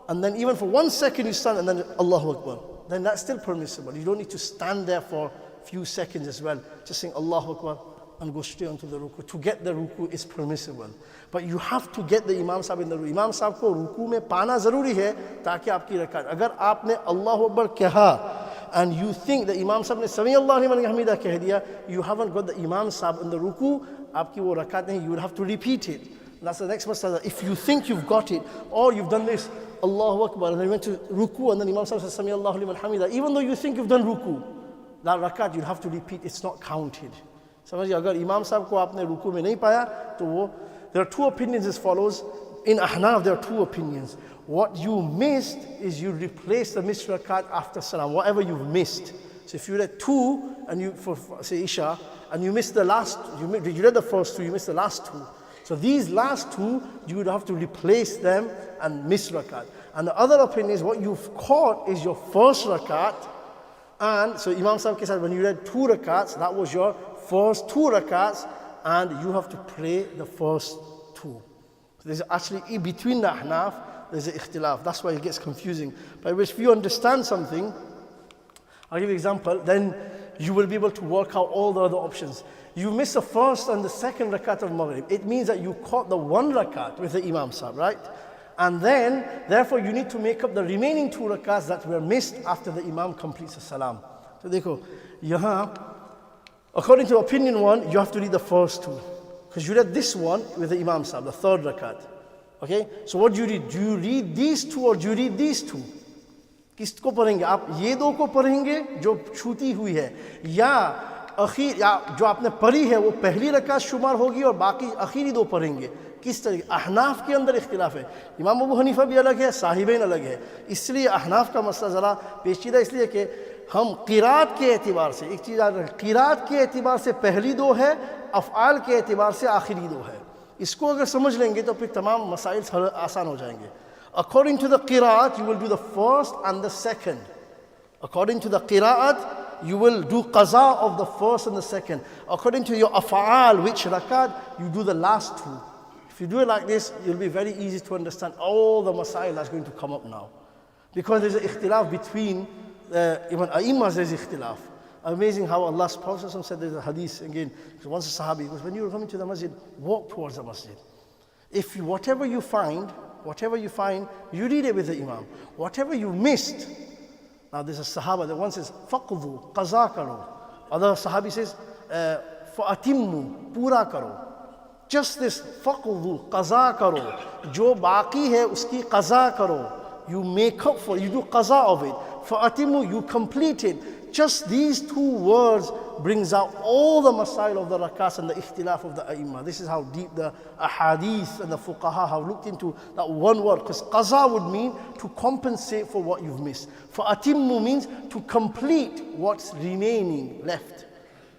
and then even for 1 second you stand, and then Allahu Akbar. Then that's still permissible. You don't need to stand there for a few seconds as well. Just saying Allahu Akbar and go straight onto the ruku. To get the ruku is permissible. But you have to get the Imam Sahib in the ruku. Imam Sahib ko ruku mein paana zaruri hai, taaki aapki rakat. Agar aapne Allahu Akbar kaha, and you think the Imam Sahib ne Sami Allahu liman hamida keh diya, you haven't got the Imam Sahib in the ruku, aapki wo rakat nahi, you would have to repeat it. That's the next masala. If you think you've got it, or you've done this, Allahu Akbar, and then you went to ruku, and then Imam Sahib says Sami Allahu liman hamida, even though you think you've done ruku, that rakat you'd have to repeat, it's not counted. समझिए, अगर इमाम साहब को आपने रुकू में नहीं पाया तो वो, there are two opinions as follows. In Ahnaf there are two opinions. What you missed is you replace the missed rakat after salam, whatever you've missed. So if you read two and you, for say Isha, and you missed the last, you read the first two, you missed the last two. So these last two, you would have to replace them and miss rakat. And the other opinion is what you've caught is your first rakat. And so Imam Sahib said when you read two rakats, that was your first 2 rakats, and you have to pray the first 2. So there's actually, in between the Ahnaf, there's an ikhtilaf. That's why it gets confusing. But if you understand something, I'll give you an example, then you will be able to work out all the other options. You miss the first and the second rakat of Maghrib. It means that you caught the 1 rakat with the Imam Sahib, right? And then, therefore, you need to make up the remaining 2 rakats that were missed after the Imam completes the salam. So, dekho, yahan, according to opinion 1, you have to read the first 2. Because you read this one with the Imam Sahib, the 3rd rakat. Okay? So what do you read? Do you read these 2 or do you read these 2? किसको पढ़ेंगे आप? ये 2 को पढ़ेंगे जो छूटी हुई है, या अखीर या जो आपने पढ़ी है वो पहली रकात शुमार होगी और बाकी आखिरी 2 पढ़ेंगे? किस तरह? अहनाफ के अंदर इख्तिलाफ है। इमाम अबू हनीफा भी अलग है, साहिबैन अलग है। इसलिए अहनाफ का मसला ज़रा पेचीदा इसलिए कि हम क़िरात के एतबार से, एक चीज़ याद रखें, क़िरात के एतबार से पहली 2 है, अफ़आल के एतबार से आखिरी 2 है। इसको अगर समझ लेंगे तो फिर तमाम मसाइल आसान हो जाएंगे। According to the qira'at, you will do the first and the second. According to the qira'at, you will do qaza of the first and the second. According to your afa'al, which rakat, you do the last 2. If you do it like this, it will be very easy to understand all the masail that's going to come up now. Because there's an ikhtilaf between, even a'immas, there's ikhtilaf. Amazing how Allah's Prophet said, there's a hadith again, because once a sahabi goes, when you're coming to the masjid, walk towards the masjid. If you, whatever you find, you read it with the imam. Whatever you missed, now there's a sahaba that one says, faqdu, qaza karo. Other sahabi says, fa'atimmu, pura karo. Just this, faqdu, qaza karo. Jo baqi hai, uski qaza karo. You make up for it, you do qaza of it. Fa'atimmu, you complete it. Just these 2 words brings out all the masail of the rakas and the ikhtilaf of the a'imma. This is how deep the ahadith and the fuqaha have looked into that one word. Because qaza would mean to compensate for what you've missed. For atimmu means to complete what's remaining left.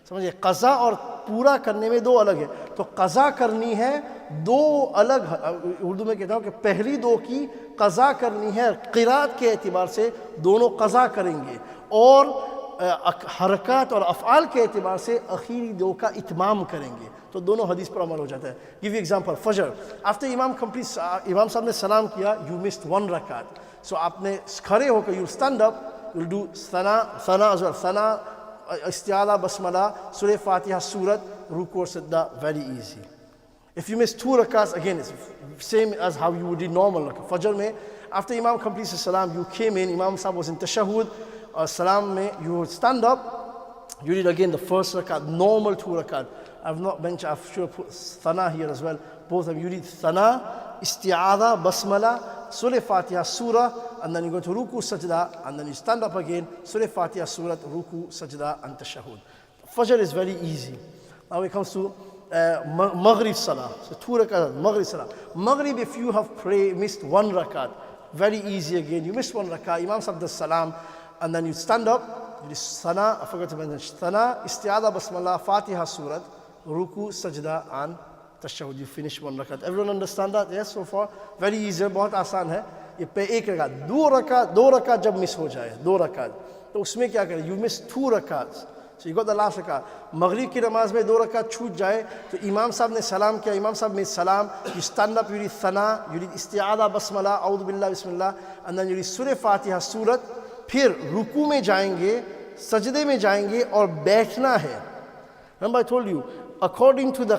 समझिए, qaza और पूरा करने में 2 अलग है. तो qaza करनी है 2 अलग, उर्दू में कहता हूँ कि पहली 2 की qaza करनी है, क़िरात के एतबार से दोनों qaza करेंगे, और हरकत और अफ़आल के एतबार से आखिरी 2 का इत्माम करेंगे. तो दोनों हदीस पर अमल हो जाता है. गिव यू एग्जांपल, फजर, आफ्टर इमाम कंप्लीट, इमाम साहब ने सलाम किया, यू मिस्ड 1 रकात. सो आपने खड़े होकर, you stand up, you do Sana as well, सना, इस्तिआज़ा, बस्मला, सूरह फातिहा, सूरत, रुकू और सजदा. Very easy. If you miss 2 rakats, again it's same as how you would do normal. Like fajr mein, after imam completes the salam, you came in, imam sahab was in tashahhud, salam mein, you stand up, you read again the first rakat, normal 2 rakat. I've not mentioned, I've sure put thana here as well. Both of you read thana, isti'adha, basmala, surah fatiha, surah, and then you go to ruku, sajda, and then you stand up again, surah fatiha, surah, ruku, sajda, and tashahhud. Fajr is very easy. Now it comes to Maghrib salah. So 2 rakat, Maghrib salah. Maghrib, if you have missed 1 rakat, very easy again. You missed 1 rakat, imam sahab does salam, and then you stand up, you do sana, I forgot to mention, sana, isti'adha, basmala, fatiha, surah, ruku, sajda, and tashahhud. You finish 1 rakat. Everyone understand that? Yes, so far? Very easy, बहुत आसान है. ये पे 1 rakat, 2 rakat जब miss हो जाए, 2 rakat, तो उसमें क्या करें? You miss 2 rakats. So you got the last rakat. Maghrib की नमाज में 2 rakat छूट जाए, तो इमाम साहब ने सलाम किया, इमाम साहब में salam, you stand up, you read thana, you read isti'adha, basmala, a'udhu billah, bismillah, and then you read surah fatiha, surah, फिर रुकू में जाएंगे, सजदे में जाएंगे और बैठना है. Remember I told you, according to the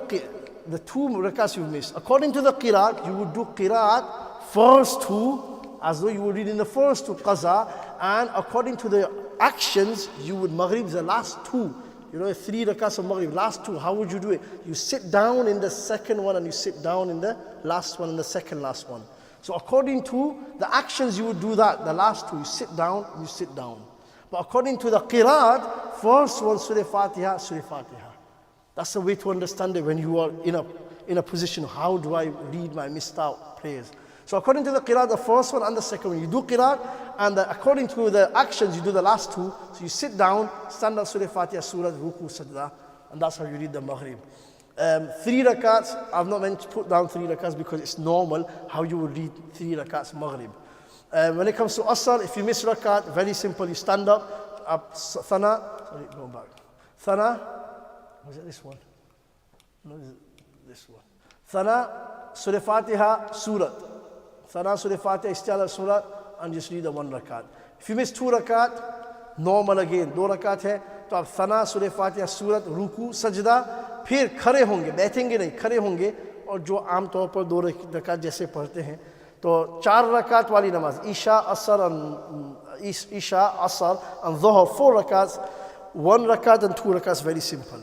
2 rakats you missed, according to the qiraat, you would do qiraat first 2, as though you were reading the first 2 qaza, and according to the actions, you would maghrib the last 2. You know, 3 rakats of maghrib, last 2, how would you do it? You sit down in the second one and you sit down in the last one and the second last one. So according to the actions, you would do that, the last 2, you sit down, you sit down. But according to the qiraat, first one, surah fatiha, surah fatiha. That's the way to understand it when you are in a position, how do I read my missed out prayers? So according to the qiraat, the first one and the second one, you do qiraat, and according to the actions, you do the last 2. So you sit down, stand up, surah fatiha, surah, ruku, sajda, and that's how you read the maghrib. 3 rakats, I've not meant to put down 3 rakats because it's normal how you would read 3 rakats maghrib. When it comes to asr, if you miss rakat, very simple, you stand up, thana, sorry, go back, thana, Was it this one? No, this one. Thana, Surah Fatiha, Surat. Thana, Surah Fatiha, Isti'ala, Surat, and just read the 1 rakat. If you miss 2 rakat, normal again. 2 rakat hai, तो आप Thana, Surah Fatiha, Surat, Ruku, Sajda, फिर खड़े होंगे, बैठेंगे नहीं, खड़े होंगे, और जो आम तौर पर 2 रकात जैसे पढ़ते हैं, तो 4 रकात वाली नमाज, Isha, Asar, and Dhuhr, 4 rakats, 1 rakat and 2 rakats, very simple.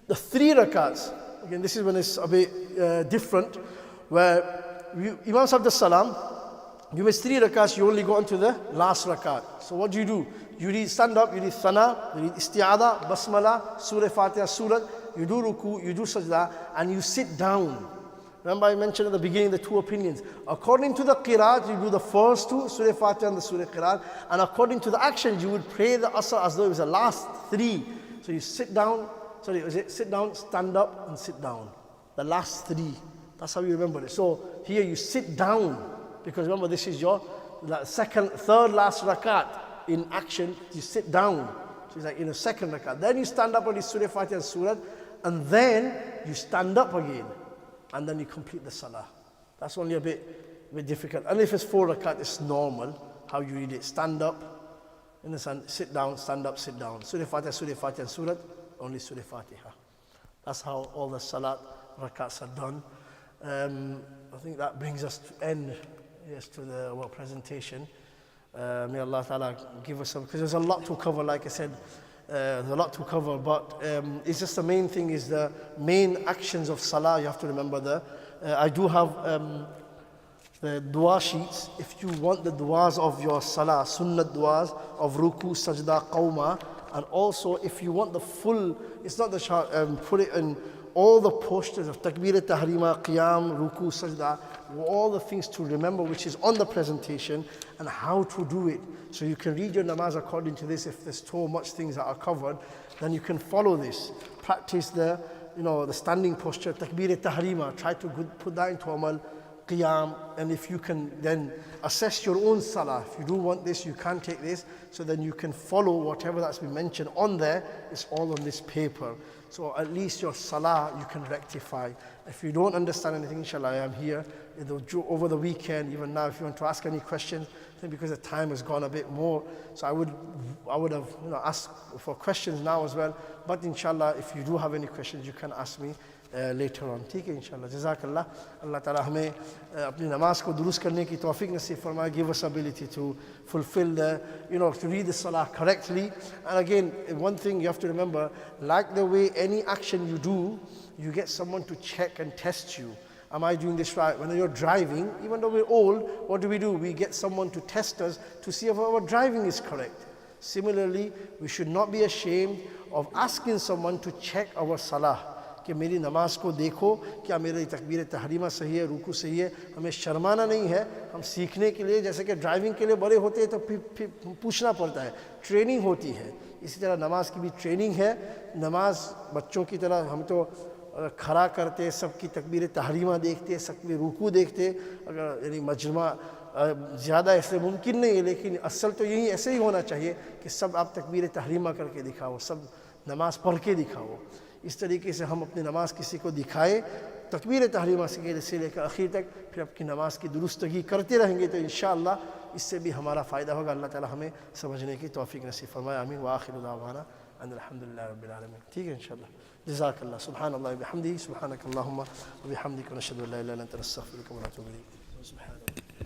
The 3 rakats, again, this is when it's a bit different, where Imam Sabd Salam, you miss 3 rakats, you only go on to the last rakat. So what do? You read, stand up, you read Thana, you read Isti'ada, Basmala, Surah Fatiha, Surat, you do Ruku, you do Sajda, and you sit down. Remember I mentioned at the beginning the 2 opinions. According to the Qiraat, you do the first 2, Surah Fatiha and the Surah Qiraat, and according to the actions, you would pray the Asr as though it was the last 3. So you sit down, sit down, stand up, and sit down. The last 3. That's how you remember it. So here you sit down, because remember this is your third last rakat. In action, you sit down. So it's like in a second rakat. Then you stand up on the Surah Fatiha and Surah, and then you stand up again, and then you complete the salah. That's only a bit difficult. And if it's 4 rakat, it's normal how you read it. Stand up, in the sun, sit down, stand up, sit down. Surah Fatiha and Surah, only Surah Fatiha. That's how all the salat rakats are done. I think that brings us to end, to our presentation. May Allah Ta'ala give us some, because there's a lot to cover, like I said, there's a lot to cover, but it's just the main thing is the main actions of salah. You have to remember I do have the dua sheets. If you want the duas of your salah, sunnat duas of ruku, sajda, qawma, and also if you want the full, it's not the short, put it in all the postures of takbir tahrima, qiyam, ruku, sajda, all the things to remember which is on the presentation and how to do it. So you can read your namaz according to this. If there's so much things that are covered, then you can follow this. Practice the standing posture, takbir tahrima, try to put that into amal, qiyam, and if you can then assess your own salah. If you do want this, you can take this, so then you can follow whatever that's been mentioned on there. It's all on this paper. So at least your salah you can rectify. If you don't understand anything, inshallah, I am here over the weekend, even now, if you want to ask any questions. I think because the time has gone a bit more, so I would have asked for questions now as well. But inshallah, if you do have any questions, you can ask me later on. ठीक है इंशाल्लाह. जज़ाकल्लाह. Allah Ta'ala हमें अपनी नमाज को दुरुस्त करने की तौफीक नसीब फरमाए. Give us ability to fulfill to read the salah correctly. And again, one thing you have to remember, like the way any action you do, you get someone to check and test you. Am I doing this right? When you're driving, even though we're old, what do? We get someone to test us to see if our driving is correct. Similarly, we should not be ashamed of asking someone to check our salah. कि मेरी नमाज को देखो, क्या मेरी तकबीर तहरीमा सही है, रुकू सही है. हमें शर्माना नहीं है. हम सीखने के लिए, जैसे कि ड्राइविंग के लिए बड़े होते हैं तो फिर पूछना पड़ता है, ट्रेनिंग होती है. इसी तरह नमाज की भी ट्रेनिंग है. नमाज बच्चों की तरह हम तो खड़ा करते, सबकी तकबीर तहरीमा देखते, सबकी रुकू देखते. अगर यानी मजमा ज़्यादा ऐसे मुमकिन नहीं है, लेकिन असल तो यही ऐसे ही होना चाहिए कि सब आप तकबीर तहरीमा करके दिखाओ, सब नमाज पढ़ के दिखाओ. इस तरीके से हम अपनी नमाज किसी को दिखाए, तकबीर तहरीमा से लेकर आखिर तक, फिर आपकी नमाज की दुरुस्तगी करते रहेंगे तो इंशाअल्लाह इससे भी हमारा फ़ायदा होगा. अल्लाह ताला हमें समझने की तौफीक नसीब फरमाए. आमीन. व आखिरु दावाना अल्हम्दुलिल्लाहि रब्बिल आलमीन. ठीक है इंशाअल्लाह. जज़ाकल्लाह. सुब्हानल्लाहि व बिहम्दिही, सुब्हानकल्लाहुम्मा व बिहम्दिका, नशहदु अन ला इलाहा इल्ला अंता, नस्तगफिरुका व नतूबु इलैक.